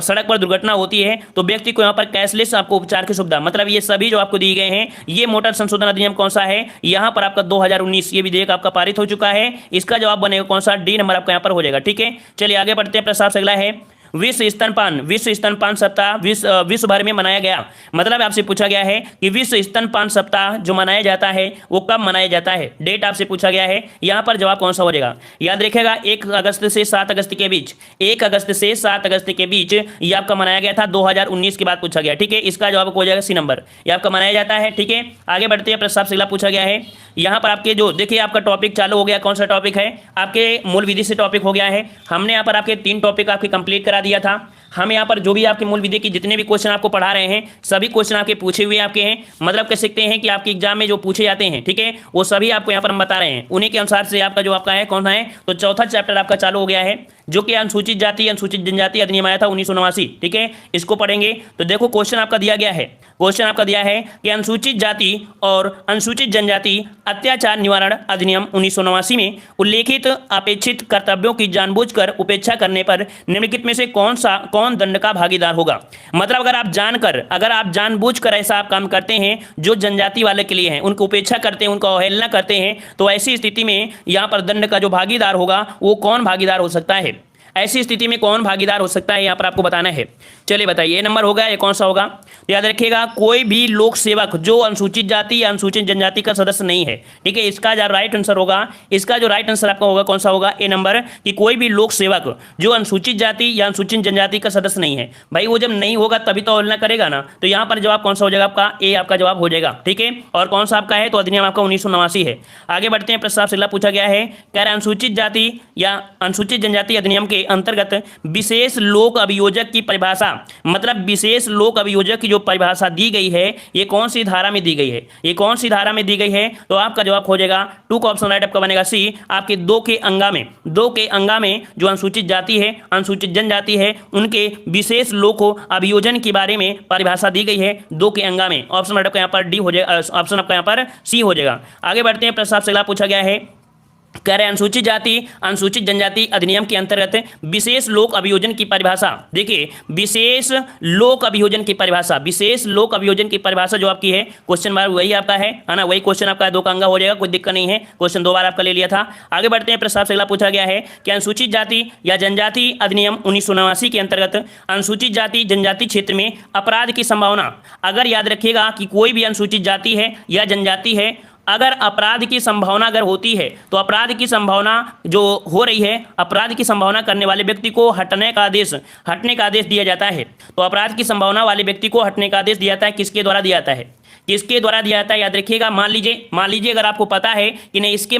सड़क पर दुर्घटना होती है तो व्यक्ति को यहाँ पर कैशलेस आपको उपचार की सुविधा, मतलब ये सभी जो आपको दिए गए हैं। ये मोटर संशोधन अधिनियम कौन सा है, यहाँ पर आपका 2019 ये विधेयक आपका पारित हो चुका है। इसका जवाब बनेगा कौन सा, डी नंबर आपका यहाँ पर हो जाएगा, ठीक है। चलिए आगे बढ़ते हैं। प्रस्ताव से अगला है विश्व स्तनपान सप्ताह विश्व भर में मनाया गया। मतलब आपसे पूछा गया है कि विश्व स्तनपान सप्ताह जो मनाया जाता है वो कब मनाया जाता है, डेट आपसे पूछा गया है। यहाँ पर जवाब कौन सा हो जाएगा, याद रखिएगा 1 अगस्त से 7 अगस्त के बीच, 1 अगस्त से 7 अगस्त के बीच ये आपका मनाया गया था। 2019 के बाद पूछा गया, ठीक है। इसका जवाब हो जाएगा सी नंबर, ये आपका मनाया जाता है, ठीक है। आगे बढ़ते हैं। प्रस्ताव से अगला पूछा गया है यहाँ पर आपके जो देखिए आपका टॉपिक चालू हो गया। कौन सा टॉपिक है, आपके मूल विधि से टॉपिक हो गया है। हमने यहाँ पर आपके 3 टॉपिक आपके कंप्लीट करा दिया था। हम यहाँ पर जो भी आपके मूल विधि की जितने भी क्वेश्चन आपको पढ़ा रहे हैं सभी क्वेश्चन आपके पूछे हुए आपके हैं। मतलब कह सकते हैं कि आपके एग्जाम में जो पूछे जाते हैं, ठीक है, वो सभी आपको यहाँ पर हम बता रहे हैं। उन्हीं के अनुसार से आपका जो आपका है कौन सा है, तो चौथा चैप्टर आपका चालू हो गया है जो कि अनुसूचित जाति अनुसूचित जनजाति अधिनियम आया था 1989, ठीक है। इसको पढ़ेंगे तो देखो क्वेश्चन आपका दिया गया है, क्वेश्चन आपका दिया है कि अनुसूचित जाति और अनुसूचित जनजाति अत्याचार निवारण अधिनियम 1989 में उल्लेखित अपेक्षित कर्तव्यों की जानबूझकर उपेक्षा करने पर निम्नलिखित में से कौन दंड का भागीदार होगा। मतलब अगर आप जानबूझकर ऐसा आप काम करते हैं जो जनजाति वाले के लिए हैं, उनको उपेक्षा करते हैं, उनको अवहेलना करते हैं, तो ऐसी स्थिति में यहाँ पर दंड का जो भागीदार होगा वो कौन भागीदार हो सकता है। ऐसी स्थिति में कौन भागीदार हो सकता है यहाँ पर आपको बताना है। चलिए बताइए, ये नंबर होगा, ये कौन सा होगा, तो याद रखिएगा कोई भी लोक सेवक जो अनुसूचित जाति या अनुसूचित जनजाति का सदस्य नहीं है, ठीक है। इसका जो राइट आंसर होगा, इसका जो राइट आंसर आपका होगा कौन सा होगा, ए नंबर, कि कोई भी लोक सेवक जो अनुसूचित जाति या अनुसूचित जनजाति का सदस्य नहीं है। भाई वो जब नहीं होगा तभी तो अवहेलना करेगा ना, तो यहाँ पर जवाब कौन सा हो जाएगा आपका, ए आपका जवाब हो जाएगा, ठीक है। और कौन सा आपका है, तो अधिनियम आपका 1989 है। आगे बढ़ते हैं। प्रस्ताव से अगला पूछा गया है, कह रहा है अनुसूचित जाति या अनुसूचित जनजाति अधिनियम के अंतर्गत विशेष लोक अभियोजक की परिभाषा, मतलब विशेष लोक अभियोजक की जो परिभाषा दी गई है ये कौन सी धारा में दी गई है, ये कौन सी धारा में दी गई है, तो आपका जवाब हो जाएगा 2 का ऑप्शन राइट आपका बनेगा सी। आपके 2 के अंगा में जो अनुसूचित जाति है अनुसूचित जनजाति है उनके विशेष लोक अभियोजन के बारे में परिभाषा दी गई है 2 के अंगा में। ऑप्शन राइट आपका यहाँ पर डी हो जाएगा, ऑप्शन आपका यहाँ पर सी हो जाएगा। आगे बढ़ते हैं। प्रस्ताव से अगला पूछा गया है, कह रहे हैं अनुसूचित जाति अनुसूचित जनजाति अधिनियम के अंतर्गत विशेष लोक अभियोजन की परिभाषा। देखिए विशेष लोक अभियोजन की परिभाषा, विशेष लोक अभियोजन की परिभाषा जो आपकी है क्वेश्चन बार वही आपका है ना, वही क्वेश्चन आपका 2 का अंगा हो जाएगा, कोई दिक्कत नहीं है, क्वेश्चन 2 बार आपका ले लिया था। आगे बढ़ते हैं। प्रस्ताव से अगला पूछा गया है कि अनुसूचित जाति या जनजाति अधिनियम 1989 के अंतर्गत अनुसूचित जाति जनजाति क्षेत्र में अपराध की संभावना, अगर याद रखिएगा कि कोई भी अनुसूचित जाति है या जनजाति है, अगर अपराध की संभावना अगर होती है तो अपराध की संभावना जो हो रही है, अपराध की संभावना करने वाले व्यक्ति को हटने का आदेश दिया जाता है। तो अपराध की संभावना वाले व्यक्ति को हटने का आदेश दिया जाता है, किसके द्वारा दिया जाता है, किसके द्वारा दिया जाता है, याद रखिएगा। मान लीजिए अगर आपको पता है कि नहीं इसके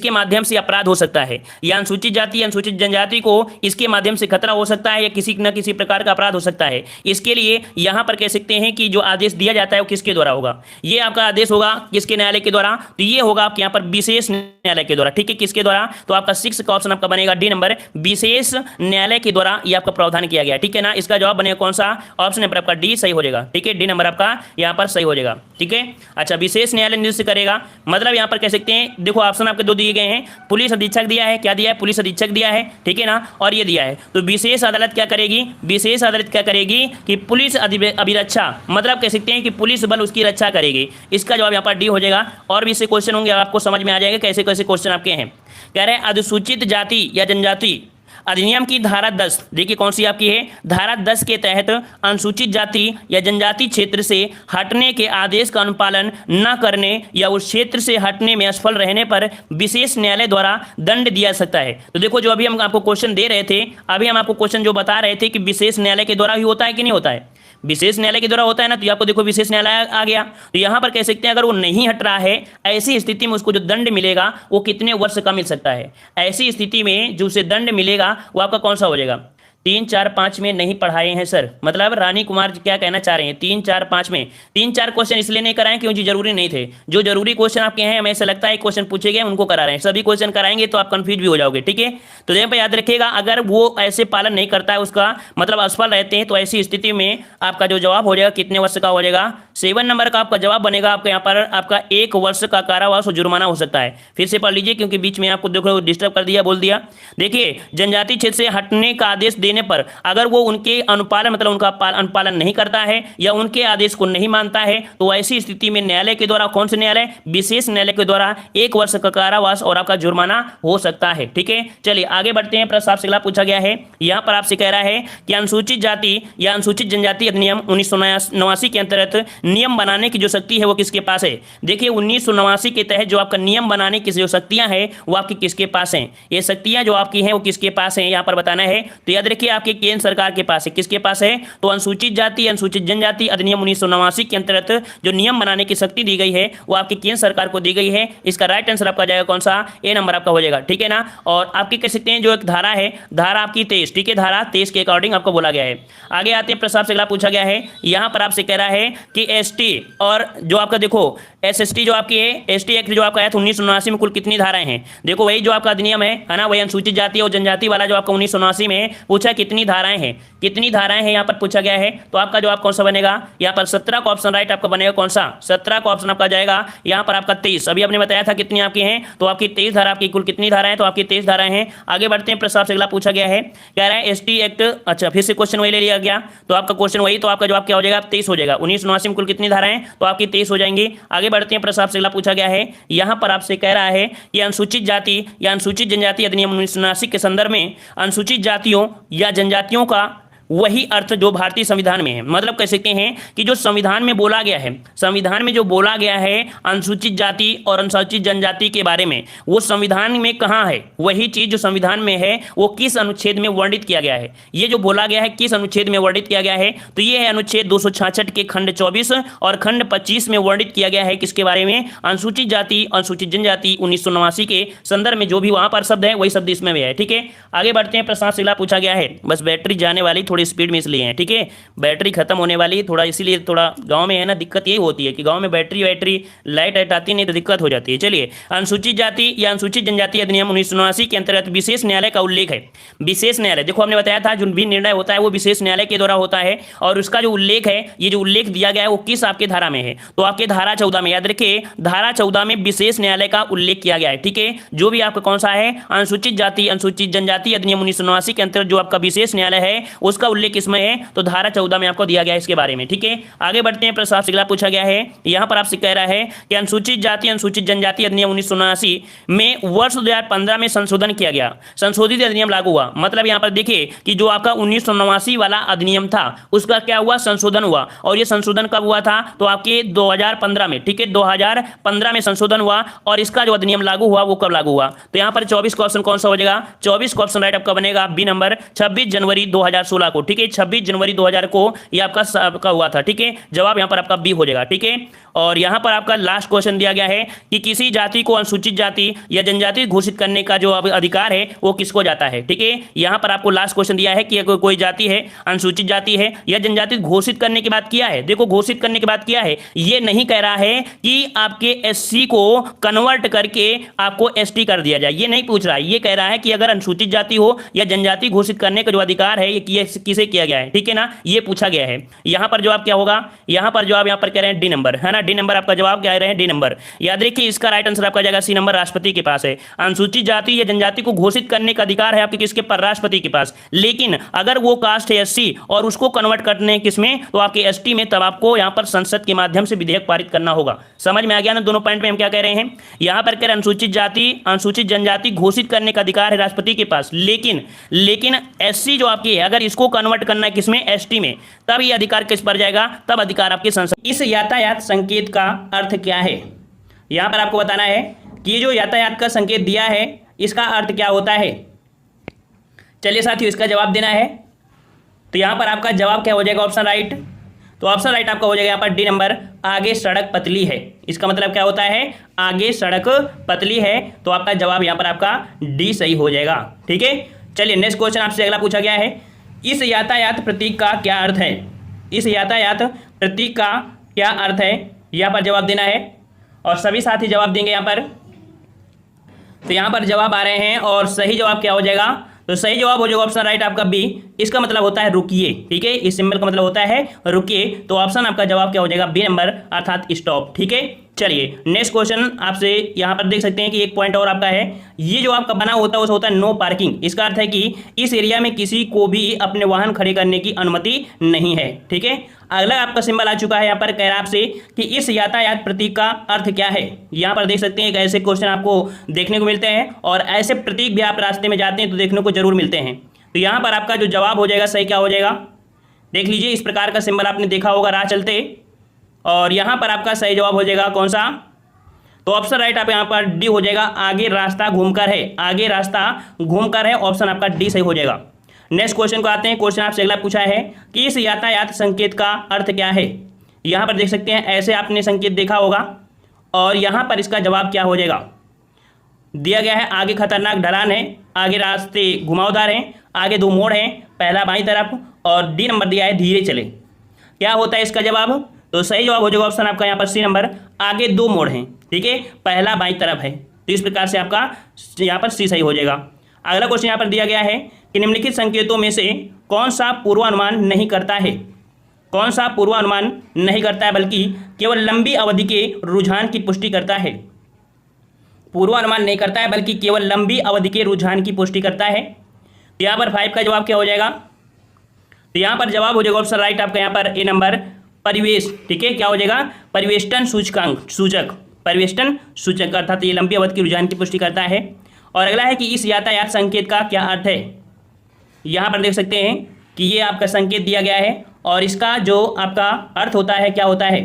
माध्यम से अपराध हो सकता है, या अनुसूचित जाति अनुसूचित जनजाति को इसके माध्यम से खतरा हो सकता है, या किसी न किसी प्रकार का अपराध हो सकता है, इसके लिए यहाँ पर कह सकते हैं कि जो आदेश दिया जाता है वो किसके द्वारा होगा, ये आपका आदेश होगा किसके न्यायालय के द्वारा, तो ये होगा आपके यहाँ पर विशेष न्यायालय के द्वारा, ठीक है। किसके द्वारा, तो आपका 6 का ऑप्शन आपका बनेगा डी नंबर, विशेष न्यायालय के द्वारा ये आपका प्रावधान किया गया, ठीक है ना। इसका जवाब बनेगा कौन सा, ऑप्शन नंबर आपका डी सही हो जाएगा, ठीक है। डी नंबर आपका यहाँ पर सही हो जाएगा, ठीक है। अच्छा, विशेष न्यायालय नियुक्त करेगा, मतलब यहाँ पर कह सकते हैं, देखो ऑप्शन आपके 2 दिए गए हैं, पुलिस अधीक्षक दिया है, क्या दिया है, पुलिस अधीक्षक दिया है, ठीक है ना, और ये दिया है। तो विशेष अदालत क्या करेगी, विशेष अदालत क्या करेगी कि पुलिस अभिरक्षा, मतलब कह सकते हैं कि पुलिस बल उसकी रक्षा करेगी। इसका जवाब यहाँ पर डी हो जाएगा। और भी इससे क्वेश्चन होंगे, आपको समझ में आ जाएगा कैसे कैसे क्वेश्चन आपके हैं। कह रहे हैं अनुसूचित जाति या जनजाति अधिनियम की धारा 10, देखिए कौन सी आपकी है, धारा 10 के तहत अनुसूचित जाति या जनजाति क्षेत्र से हटने के आदेश का अनुपालन न करने या उस क्षेत्र से हटने में असफल रहने पर विशेष न्यायालय द्वारा दंड दिया जा सकता है। तो देखो जो अभी हम आपको क्वेश्चन दे रहे थे, अभी हम आपको क्वेश्चन जो बता रहे थे कि विशेष न्यायालय के द्वारा ही होता है कि नहीं होता है, विशेष न्यायालय के द्वारा होता है ना, तो आपको देखो विशेष न्यायालय आ गया। तो यहाँ पर कह सकते हैं अगर वो नहीं हट रहा है, ऐसी स्थिति में उसको जो दंड मिलेगा वो कितने वर्ष का मिल सकता है, ऐसी स्थिति में जो उसे दंड मिलेगा वो आपका कौन सा हो जाएगा, 3, 4, 5 में नहीं पढ़ाए हैं सर। मतलब रानी कुमार जी क्या कहना चाह रहे हैं, 3, 4, 5 में 3, 4 क्वेश्चन इसलिए नहीं कराएं क्योंकि जरूरी नहीं थे। जो जरूरी क्वेश्चन आपके हैं, हमें ऐसा लगता है क्वेश्चन पूछे गए उनको करा रहे हैं। सभी क्वेश्चन कराएंगे तो आप कंफ्यूज भी हो जाओगे, ठीक है। तो यहाँ पर याद रखिएगा, अगर वो ऐसे पालन नहीं करता है, उसका मतलब असफल रहते हैं, तो ऐसी स्थिति में आपका जो जवाब हो जाएगा कितने वर्ष का हो जाएगा, 7 नंबर का आपका जवाब बनेगा। आपका यहाँ पर आपका 1 वर्ष का कारावास और जुर्माना हो सकता है। फिर से पढ़ लीजिए क्योंकि बीच में आपको देखो डिस्टर्ब कर दिया, बोल दिया। देखिए, जनजातीय क्षेत्र से हटने का आदेश देने पर अगर वो उनके अनुपालन मतलब उनका अनुपालन नहीं करता है या उनके आदेश को नहीं मानता है, तो ऐसी स्थिति में न्यायालय के द्वारा, कौन से न्यायालय, विशेष न्यायालय के द्वारा 1 वर्ष का कारावास और आपका जुर्माना हो सकता है, ठीक है। चलिए आगे बढ़ते हैं। प्रश्न आपसे अगला पूछा गया है, यहाँ पर आपसे कह रहा है कि अनुसूचित जाति या अनुसूचित जनजाति अधिनियम 1989 के अंतर्गत नियम बनाने की जो शक्ति है वो किसके पास है। देखिए 1989 के तहत जो आपका नियम बनाने की जो शक्तियां हैं वो आपकी किसके पास हैं, ये शक्तियां जो आपकी हैं वो किसके पास हैं, यहाँ पर बताना है। तो याद रखिए आपके केंद्र सरकार के पास है। किसके पास है, तो अनुसूचित जाति अनुसूचित जनजाति अधिनियम 1989 के अंतर्गत जो नियम बनाने की शक्ति दी गई है वो आपकी केंद्र सरकार को दी गई है। इसका राइट आंसर आपका जाएगा कौन सा, ए नंबर आपका हो जाएगा, ठीक है ना। और आपकी कह सकते हैं जो एक धारा है, धारा आपकी 23, ठीक है, धारा 23 के अकॉर्डिंग आपको बोला गया है। आगे आते हैं, प्रश्न आपसे अगला पूछा गया है, यहाँ पर आपसे कह रहा है कि एसटी और जो आपका देखो एसएसटी जो आपकी है, एसटी एक्ट जो आपका है 1979 में कुल कितनी धाराएं हैं। देखो वही जो आपका अधिनियम है ना, वही अनुसूचित जाति और जनजाति वाला जो आपका 1979 में पूछा कितनी धाराएं हैं, कितनी धाराएं हैं यहाँ पर पूछा गया है। तो आपका जवाब कौन सा बनेगा, यहाँ पर 17 का ऑप्शन राइट आपका बनेगा, कौन सा 17 का ऑप्शन आपका जाएगा। यहाँ पर आपका 23, अभी आपने बताया था कितनी आपकी हैं, तो आपकी 23 धारा, आपकी कुल कितनी धाराएं हैं, तो आपकी 23 धाराएं हैं। आगे बढ़ते हैं, प्रश्न आपसे अगला पूछा गया है, कह रहा है एसटी एक्ट, अच्छा फिर से क्वेश्चन वही ले लिया गया, तो आपका क्वेश्चन वही, तो आपका जवाब क्या हो जाएगा, 23 हो जाएगा। 1979 में कुल कितनी धाराएं, तो आपकी 23 हो जाएंगी। आगे बढ़ते हैं, प्रश्न आपसे अगला पूछा गया है, यहाँ पर आपसे कह रहा है कि अनुसूचित जाति या अनुसूचित जनजाति अधिनियम 1979 के संदर्भ में अनुसूचित जातियों या जनजातियों का वही अर्थ जो भारतीय संविधान में है। मतलब कह सकते हैं कि जो संविधान में बोला गया है, संविधान में जो बोला गया है अनुसूचित जाति और अनुसूचित जनजाति के बारे में, वो संविधान में कहाँ है, वही चीज जो संविधान में है वो किस अनुच्छेद में वर्णित किया गया है। ये जो बोला गया है किस अनुच्छेद में वर्णित किया गया है, तो ये है अनुच्छेद 266 के खंड 24 और खंड 25 में वर्णित किया गया है। किसके बारे में, अनुसूचित जाति अनुसूचित जनजाति 1989 के संदर्भ में जो भी वहां पर शब्द है वही शब्द इसमें भी है, ठीक है। आगे बढ़ते हैं, प्रश्न से पूछा गया है, बस बैटरी जाने वाली थोड़ी स्पीड में इसलिए है, ठीक है, बैटरी खत्म होने वाली थोड़ा, इसीलिए थोड़ा गांव में है ना दिक्कत यही होती है कि गांव में बैटरी लाइट आती नहीं तो दिक्कत हो जाती है। चलिए, अनुसूचित जाति या अनुसूचित जनजाति अधिनियम 1979 के अंतर्गत विशेष न्यायालय का उल्लेख है। विशेष न्यायालय, देखो हमने बताया था जो भी निर्णय होता है वो विशेष न्यायालय के द्वारा होता है, और उसका जो उल्लेख है, ये जो उल्लेख दिया गया है वो किस आपके धारा में है, तो आपके धारा 14 में, याद रखिए धारा 14 में विशेष न्यायालय का उल्लेख किया गया है, ठीक है। जो भी आपका कौन सा है, अनुसूचित जाति अनुसूचित जनजाति अधिनियम 1979 के अंतर्गत जो आपका विशेष न्यायालय है उसका उल्लेख किसमें है, तो धारा 14 में आपको दिया गया है इसके बारे में, ठीक है। आगे बढ़ते हैं, प्रश्न आपसे अगला पूछा गया है, यहां पर आपसे कह रहा है कि अनुसूचित जाति अनुसूचित जनजाति अधिनियम 1979 में वर्ष 2015 में संशोधन किया गया, संशोधित अधिनियम लागू हुआ। मतलब यहां पर देखिए कि जो आपका 1989 वाला अधिनियम था उसका क्या हुआ, संशोधन हुआ, और ये संशोधन कब हुआ था, तो आपके 2015 में, ठीक है, 2015 में संशोधन हुआ, और इसका जो अधिनियम लागू हुआ वो कब लागू हुआ, तो यहां पर 24 का ऑप्शन कौन सा हो जाएगा, 24 का ऑप्शन राइट आपका बनेगा बी नंबर, 26 जनवरी 2016 को, ठीक है, 26 जनवरी 2000 को ये आपका हुआ था, ठीक है। जवाब यहां पर आपका बी हो जाएगा, ठीक है। और यहां पर आपका लास्ट क्वेश्चन दिया गया है कि किसी जाति को अनुसूचित जाति या जनजाति घोषित करने का जो अधिकार है वो किसको जाता है, ठीक है। यहां पर आपको लास्ट क्वेश्चन दिया है कि कोई जाति है, अनुसूचित जाति है या जनजाति घोषित करने की बात किया है। देखो घोषित करने की बात किया है, ये नहीं कह रहा है कि आपके एससी को कन्वर्ट करके आपको एसटी कर दिया जाए, ये नहीं पूछ रहा है। ये कह रहा है कि अगर अनुसूचित जाति हो या जनजाति घोषित करने का जो अधिकार है ये किसे किया गया है, ठीक है ना, ये पूछा गया है। यहां पर जवाब क्या होगा, यहां पर जवाब यहां पर कह रहे हैं डी नंबर, है ना, डी नंबर आपका जवाब क्या रहे हैं, डी नंबर। याद रखिए इसका राइट आंसर आपका जाएगा सी नंबर, राष्ट्रपति के पास है। अनुसूचित जाति या जनजाति को घोषित करने का अधिकार है आपके किसके पर, राष्ट्रपति के पास। लेकिन अगर वो कास्ट है एससी और उसको कन्वर्ट करने किसमें, तो आपके एसटी में, तब आपको यहां पर संसद के माध्यम से विधेयक पारित करना होगा। समझ में आ गया ना दोनों पॉइंट में हम क्या कह रहे हैं। यहां पर कह रहे अनुसूचित जाति अनुसूचित जनजाति घोषित करने का अधिकार है राष्ट्रपति के पास, लेकिन एससी जो आपकी है अगर इसको कन्वर्ट करना है किसमें, एसटी में, तब ये अधिकार किस पर जाएगा, तब अधिकार आपके संसद। इस यातायात संकेत का अर्थ क्या है, यहां पर आपको बताना है कि ये जो यातायात का संकेत दिया है इसका अर्थ क्या होता है। चलिए साथियों इसका जवाब देना है, तो यहां पर आपका जवाब क्या हो जाएगा, ऑप्शन राइट। तो ऑप्शन राइट आपका हो जाएगा यहाँ पर डी नंबर, आगे सड़क पतली है। इसका मतलब क्या होता है, आगे सड़क पतली है, तो आपका जवाब यहाँ पर आपका डी सही हो जाएगा, ठीक है। चलिए नेक्स्ट क्वेश्चन आपसे अगला पूछा गया है इस यातायात प्रतीक का क्या अर्थ है? इस यातायात प्रतीक का क्या अर्थ है, यहाँ पर जवाब देना है और सभी साथी जवाब देंगे यहाँ पर। तो यहाँ पर जवाब आ रहे हैं और सही जवाब क्या हो जाएगा? तो सही जवाब हो जाएगा ऑप्शन राइट आपका बी। इसका मतलब होता है रुकिए, ठीक है, इस सिंबल का मतलब होता है रुकिए। तो ऑप्शन आपका जवाब क्या हो जाएगा? बी नंबर अर्थात स्टॉप, ठीक है। चलिए नेक्स्ट क्वेश्चन आपसे यहाँ पर देख सकते हैं कि एक पॉइंट और आपका है, ये जो आपका बना होता है उसे होता है नो पार्किंग। इसका अर्थ है कि इस एरिया में किसी को भी अपने वाहन खड़े करने की अनुमति नहीं है, ठीक है। अगला आपका सिंबल आ चुका है यहाँ पर, कह रहा है आपसे कि इस यातायात प्रतीक का अर्थ क्या है। यहाँ पर देख सकते हैं एक ऐसे क्वेश्चन आपको देखने को मिलते हैं और ऐसे प्रतीक भी आप रास्ते में जाते हैं तो देखने को जरूर मिलते हैं। तो यहाँ पर आपका जो जवाब हो जाएगा सही क्या हो जाएगा? देख लीजिए, इस प्रकार का सिंबल आपने देखा होगा राह चलते, और यहाँ पर आपका सही जवाब हो जाएगा कौन सा? तो ऑप्शन राइट आप यहाँ पर डी हो जाएगा, आगे रास्ता घूमकर है, आगे रास्ता घूमकर है, ऑप्शन आपका डी सही हो जाएगा। नेक्स्ट क्वेश्चन को आते हैं। क्वेश्चन आपसे अगला पूछा है कि इस यातायात संकेत का अर्थ क्या है। यहाँ पर देख सकते हैं ऐसे आपने संकेत देखा होगा और यहाँ पर इसका जवाब क्या हो जाएगा? दिया गया है आगे खतरनाक ढलान है, आगे रास्ते घुमावदार हैं, आगे दो मोड़ हैं, पहला बाईं तरफ, और डी नंबर दिया है धीरे चले। क्या होता है इसका जवाब? तो सही जवाब हो जाएगा ऑप्शन आपका यहाँ पर सी नंबर, आगे दो मोड़ हैं, ठीक है, पहला बाईं तरफ है। तो इस प्रकार से आपका यहाँ पर सी सही हो जाएगा। अगला क्वेश्चन यहाँ पर दिया गया है कि निम्नलिखित संकेतों में से कौन सा पूर्वानुमान नहीं करता है? कौन सा पूर्वानुमान नहीं करता है बल्कि केवल लंबी अवधि के रुझान की पुष्टि करता है? पूर्वानुमान नहीं करता है बल्कि केवल लंबी अवधि के रुझान की पुष्टि करता है। तो यहाँ पर 5 का जवाब क्या हो जाएगा? तो यहाँ पर जवाब हो जाएगा ऑप्शन राइट आपका यहाँ पर ए नंबर, परिवेश, ठीक है। क्या हो जाएगा? परिवेष्टन सूचकांक, सूचक, परिवेष्टन सूचक, अर्थात ये लंबी अवधि के रुझान की पुष्टि करता है। और अगला है कि इस यातायात संकेत का क्या अर्थ है। यहाँ पर देख सकते हैं कि ये आपका संकेत दिया गया है और इसका जो आपका अर्थ होता है क्या होता है।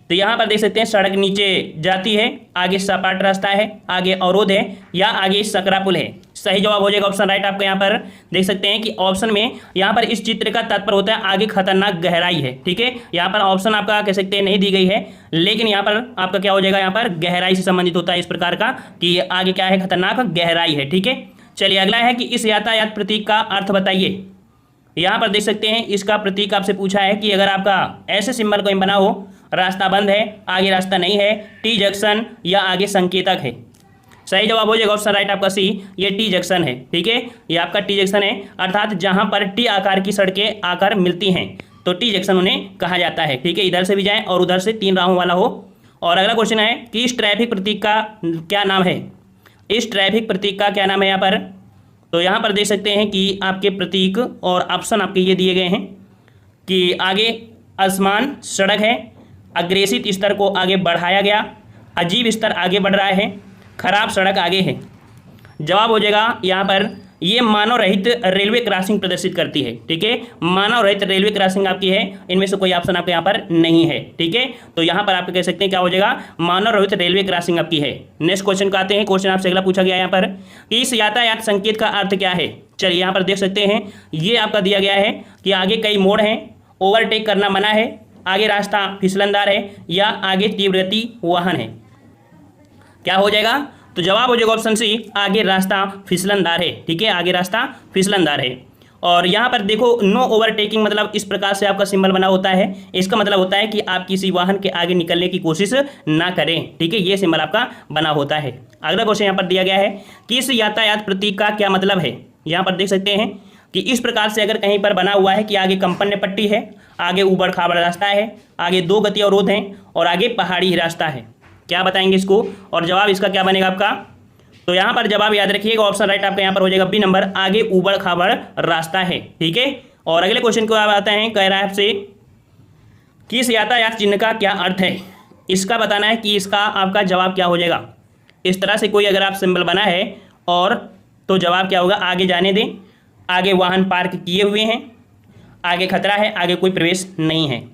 तो यहाँ पर देख सकते हैं सड़क नीचे जाती है, आगे सपाट रास्ता है, आगे अवरोध है, या आगे सकरा पुल है। सही जवाब हो जाएगा ऑप्शन राइट आपका यहाँ पर देख सकते हैं कि ऑप्शन में यहाँ पर इस चित्र का तात्पर्य होता है आगे खतरनाक गहराई है, ठीक है। यहाँ पर ऑप्शन आपका कह सकते हैं नहीं दी गई है, लेकिन यहाँ पर आपका क्या हो जाएगा, यहाँ पर गहराई से संबंधित होता है इस प्रकार का कि आगे क्या है, खतरनाक गहराई है, ठीक है। चलिए अगला है कि इस यातायात प्रतीक का अर्थ बताइए। यहाँ पर देख सकते हैं इसका प्रतीक आपसे पूछा है कि अगर आपका ऐसे सिंबल कोई बना हो, रास्ता बंद है, आगे रास्ता नहीं है, टी जंक्शन, या आगे संकेतक है। सही जवाब हो जाएगा ऑप्शन राइट आपका सी, ये टी जंक्शन है, ठीक है। ये आपका टी जंक्शन है, अर्थात जहां पर टी आकार की सड़कें आकर मिलती हैं तो टी जंक्शन उन्हें कहा जाता है, ठीक है। इधर से भी जाए और उधर से 3 राहों वाला हो। और अगला क्वेश्चन है कि इस ट्रैफिक प्रतीक का क्या नाम है। इस ट्रैफिक प्रतीक का क्या नाम है यहाँ पर। तो यहाँ पर देख सकते हैं कि आपके प्रतीक और ऑप्शन आपके ये दिए गए हैं कि आगे आसमान सड़क है, अग्रेसित स्तर को आगे बढ़ाया गया, अजीब स्तर आगे बढ़ रहा है, खराब सड़क आगे है। जवाब हो जाएगा यहाँ पर ये मानव रहित रेलवे क्रॉसिंग प्रदर्शित करती है, ठीक है। मानव रहित रेलवे क्रॉसिंग आपकी है, इनमें से कोई ऑप्शन आपके यहाँ पर नहीं है, ठीक है। तो यहाँ पर आप कह सकते हैं क्या हो जाएगा, मानव रहित रेलवे क्रॉसिंग आपकी है। नेक्स्ट क्वेश्चन का आते हैं। क्वेश्चन आपसे अगला पूछा गया यहाँ पर कि इस यातायात संकेत का अर्थ क्या है। चलिए यहाँ पर देख सकते हैं ये आपका दिया गया है कि आगे कई मोड़ हैं, ओवरटेक करना मना है, आगे रास्ता फिसलनदार है, या आगे तीव्र गति वाहन है। क्या हो जाएगा, तो जवाब हो जाएगा ऑप्शन सी, आगे रास्ता फिसलनदार है, ठीक है, आगे रास्ता फिसलनदार है। और यहाँ पर देखो नो ओवरटेकिंग, मतलब इस प्रकार से आपका सिंबल बना होता है, इसका मतलब होता है कि आप किसी वाहन के आगे निकलने की कोशिश ना करें, ठीक है, ये सिंबल आपका बना होता है। अगला क्वेश्चन यहाँ पर दिया गया है कि इस यातायात प्रतीक का क्या मतलब है। यहाँ पर देख सकते हैं कि इस प्रकार से अगर कहीं पर बना हुआ है कि आगे कंपन पट्टी है, आगे ऊबड़ खाबड़ रास्ता है, आगे 2 गति अवरोध हैं और आगे पहाड़ी रास्ता है, क्या बताएंगे इसको। और जवाब इसका क्या बनेगा आपका, तो यहाँ पर जवाब याद रखिएगा ऑप्शन राइट आपका यहाँ पर हो जाएगा बी नंबर, आगे ऊबड़ खाबड़ रास्ता है, ठीक है। और अगले क्वेश्चन को आप आते हैं, कह रहा है आपसे कि इस यातायात चिन्ह का क्या अर्थ है। इसका बताना है कि इसका आपका जवाब क्या हो जाएगा। इस तरह से कोई अगर आप सिंबल बना है और तो जवाब क्या होगा, आगे जाने दें, आगे वाहन पार्क किए हुए हैं, आगे खतरा है, आगे कोई प्रवेश नहीं है।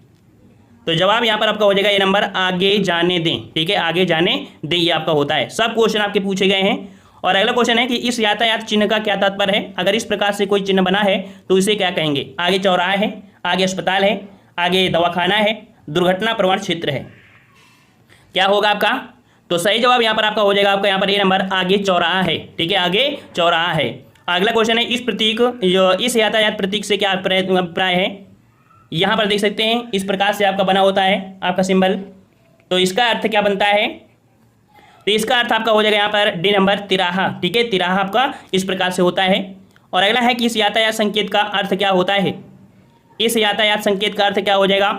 तो जवाब यहाँ पर आपका हो जाएगा ये नंबर, आगे जाने दें, ठीक है, आगे जाने दें, ये आपका होता है। सब क्वेश्चन आपके पूछे गए हैं। और अगला क्वेश्चन है कि इस यातायात चिन्ह का क्या तात्पर्य है। अगर इस प्रकार से कोई चिन्ह बना है तो इसे क्या कहेंगे। आगे चौराहा है, आगे अस्पताल है, आगे दवाखाना है, दुर्घटना प्रवण क्षेत्र है, क्या होगा आपका। तो सही जवाब यहाँ पर आपका हो जाएगा आपका यहाँ पर ये नंबर, आगे चौराहा है, ठीक है, आगे चौराहा है। अगला क्वेश्चन है, इस यातायात प्रतीक से क्या अभिप्राय है। यहाँ पर देख सकते हैं इस प्रकार से आपका बना होता है आपका सिंबल। तो इसका अर्थ क्या बनता है, तो इसका अर्थ आपका हो जाएगा यहाँ पर डी नंबर तिराहा। ठीक है, तिराहा आपका इस प्रकार से होता है। और अगला है कि इस यातायात संकेत का अर्थ क्या होता है। इस यातायात संकेत का अर्थ क्या हो जाएगा,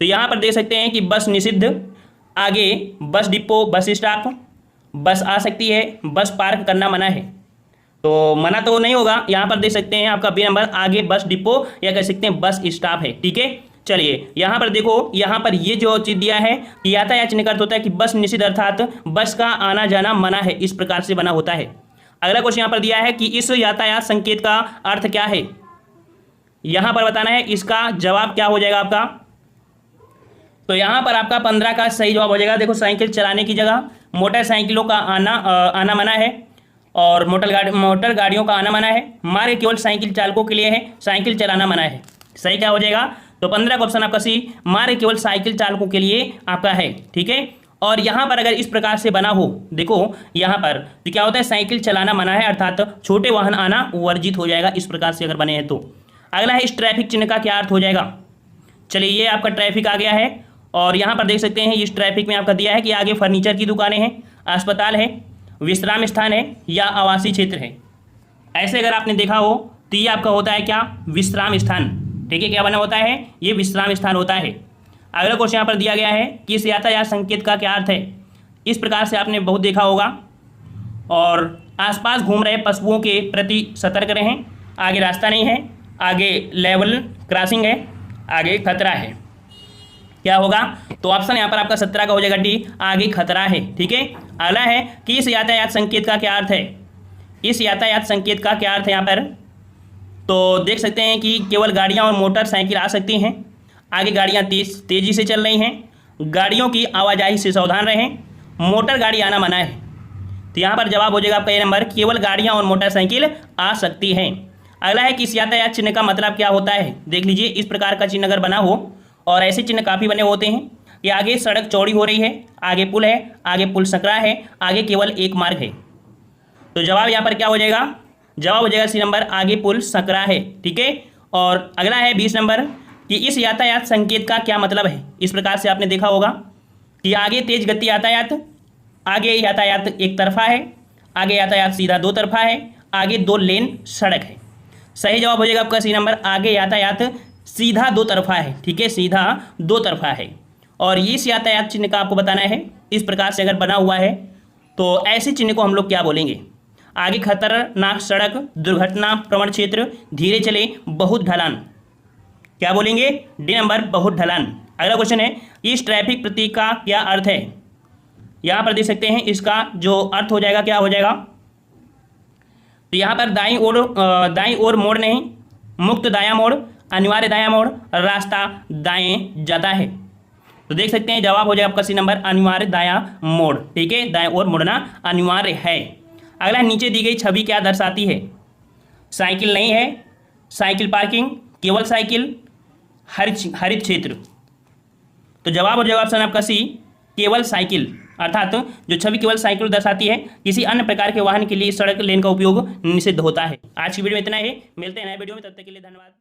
तो यहाँ पर देख सकते हैं कि बस निषिद्ध, आगे बस डिपो, बस स्टॉप, बस आ सकती है, बस पार्क करना मना है। तो मना तो नहीं होगा, यहाँ पर देख सकते हैं आपका बी नंबर, आगे बस डिपो या कह सकते हैं बस स्टॉप है। ठीक है, चलिए यहाँ पर देखो, यहाँ पर ये जो चीज दिया है कि यातायात चिन्ह का अर्थ होता है कि बस निषिद्ध अर्थात बस का आना जाना मना है, इस प्रकार से बना होता है। अगला क्वेश्चन यहाँ पर दिया है कि इस यातायात संकेत का अर्थ क्या है, यहाँ पर बताना है। इसका जवाब क्या हो जाएगा आपका, तो यहाँ पर आपका 15 का सही जवाब हो जाएगा। देखो, साइकिल चलाने की जगह मोटरसाइकिलों का आना मना है और मोटर गाड़ियों का आना मना है। मार्ग केवल साइकिल चालकों के लिए है, साइकिल चलाना मना है। सही क्या हो जाएगा, तो 15 का ऑप्शन आपका सी, मार्ग केवल साइकिल चालकों के लिए आपका है। ठीक है, और यहाँ पर अगर इस प्रकार से बना हो, देखो यहाँ पर तो क्या होता है, साइकिल चलाना मना है अर्थात छोटे वाहन आना वर्जित हो जाएगा, इस प्रकार से अगर बने हैं तो। अगला है, इस ट्रैफिक चिन्ह का क्या अर्थ हो जाएगा। चलिए, ये आपका ट्रैफिक आ गया है और यहाँ पर देख सकते हैं इस ट्रैफिक में आपका दिया है कि आगे फर्नीचर की दुकानें हैं, अस्पताल है, विश्राम स्थान है या आवासीय क्षेत्र है। ऐसे अगर आपने देखा हो तो ये आपका होता है क्या, विश्राम स्थान। ठीक है, क्या बना होता है, ये विश्राम स्थान होता है। अगला क्वेश्चन यहाँ पर दिया गया है कि इस यातायात संकेत का क्या अर्थ है। इस प्रकार से आपने बहुत देखा होगा। और आसपास घूम रहे पशुओं के प्रति सतर्क रहें, आगे रास्ता नहीं है, आगे लेवल क्रॉसिंग है, आगे खतरा है। क्या होगा, तो ऑप्शन यहाँ पर आपका 17 का हो जाएगा डी, आगे खतरा है। ठीक है, अगला है कि इस यातायात संकेत का क्या अर्थ है। इस यातायात संकेत का क्या अर्थ है यहाँ पर, तो देख सकते हैं कि केवल गाड़ियाँ और मोटरसाइकिल आ सकती हैं, आगे गाड़ियाँ तेजी से चल रही हैं, गाड़ियों की आवाजाही से सावधान रहें, मोटर गाड़ी आना मना है। तो यहाँ पर जवाब हो जाएगा आपका ए नंबर, केवल गाड़ियाँ और मोटरसाइकिल आ सकती हैं। अगला है कि इस यातायात चिन्ह का मतलब क्या होता है। देख लीजिए, इस प्रकार का चिन्ह अगर बना हो, और ऐसे चिन्ह काफ़ी बने होते हैं कि आगे सड़क चौड़ी हो रही है, आगे पुल है, आगे पुल सकरा है, आगे केवल एक मार्ग है। तो जवाब यहाँ पर क्या हो जाएगा, जवाब हो जाएगा सी नंबर, आगे पुल सकरा है। ठीक है, और अगला है 20 नंबर कि इस यातायात संकेत का क्या मतलब है। इस प्रकार से आपने देखा होगा कि आगे तेज गति यातायात, आगे यातायात एक तरफा है, आगे यातायात सीधा दो तरफा है, आगे 2 लेन सड़क है। सही जवाब हो जाएगा आपका सी नंबर, आगे यातायात सीधा दो तरफा है। ठीक है, सीधा दो तरफा है। और इस यातायात चिन्ह का आपको बताना है, इस प्रकार से अगर बना हुआ है तो ऐसे चिन्ह को हम लोग क्या बोलेंगे। आगे खतरनाक सड़क, दुर्घटना प्रवण क्षेत्र, धीरे चले, बहुत ढलान, क्या बोलेंगे, डी नंबर, बहुत ढलान। अगला क्वेश्चन है, इस ट्रैफिक प्रतीक का क्या अर्थ है। यहाँ पर देख सकते हैं इसका जो अर्थ हो जाएगा क्या हो जाएगा, तो यहाँ पर दाईं ओर मोड़ नहीं, मुक्त दायां मोड़, अनिवार्य दायां मोड़, रास्ता दाएं जाता है। तो देख सकते हैं जवाब हो जाएगा आपका सी नंबर, अनिवार्य दायां मोड़। ठीक है, दाएं ओर मुड़ना अनिवार्य है। अगला, नीचे दी गई छवि क्या दर्शाती है। साइकिल नहीं है, साइकिल पार्किंग, केवल साइकिल, हरित क्षेत्र। तो जवाब हो जाएगा ऑप्शन आपका सी, केवल साइकिल, अर्थात जो छवि केवल साइकिल दर्शाती है, किसी अन्य प्रकार के वाहन के लिए सड़क लेन का उपयोग निषिद्ध होता है। आज की वीडियो में इतना ही, मिलते हैं नए वीडियो में, तब तक के लिए धन्यवाद।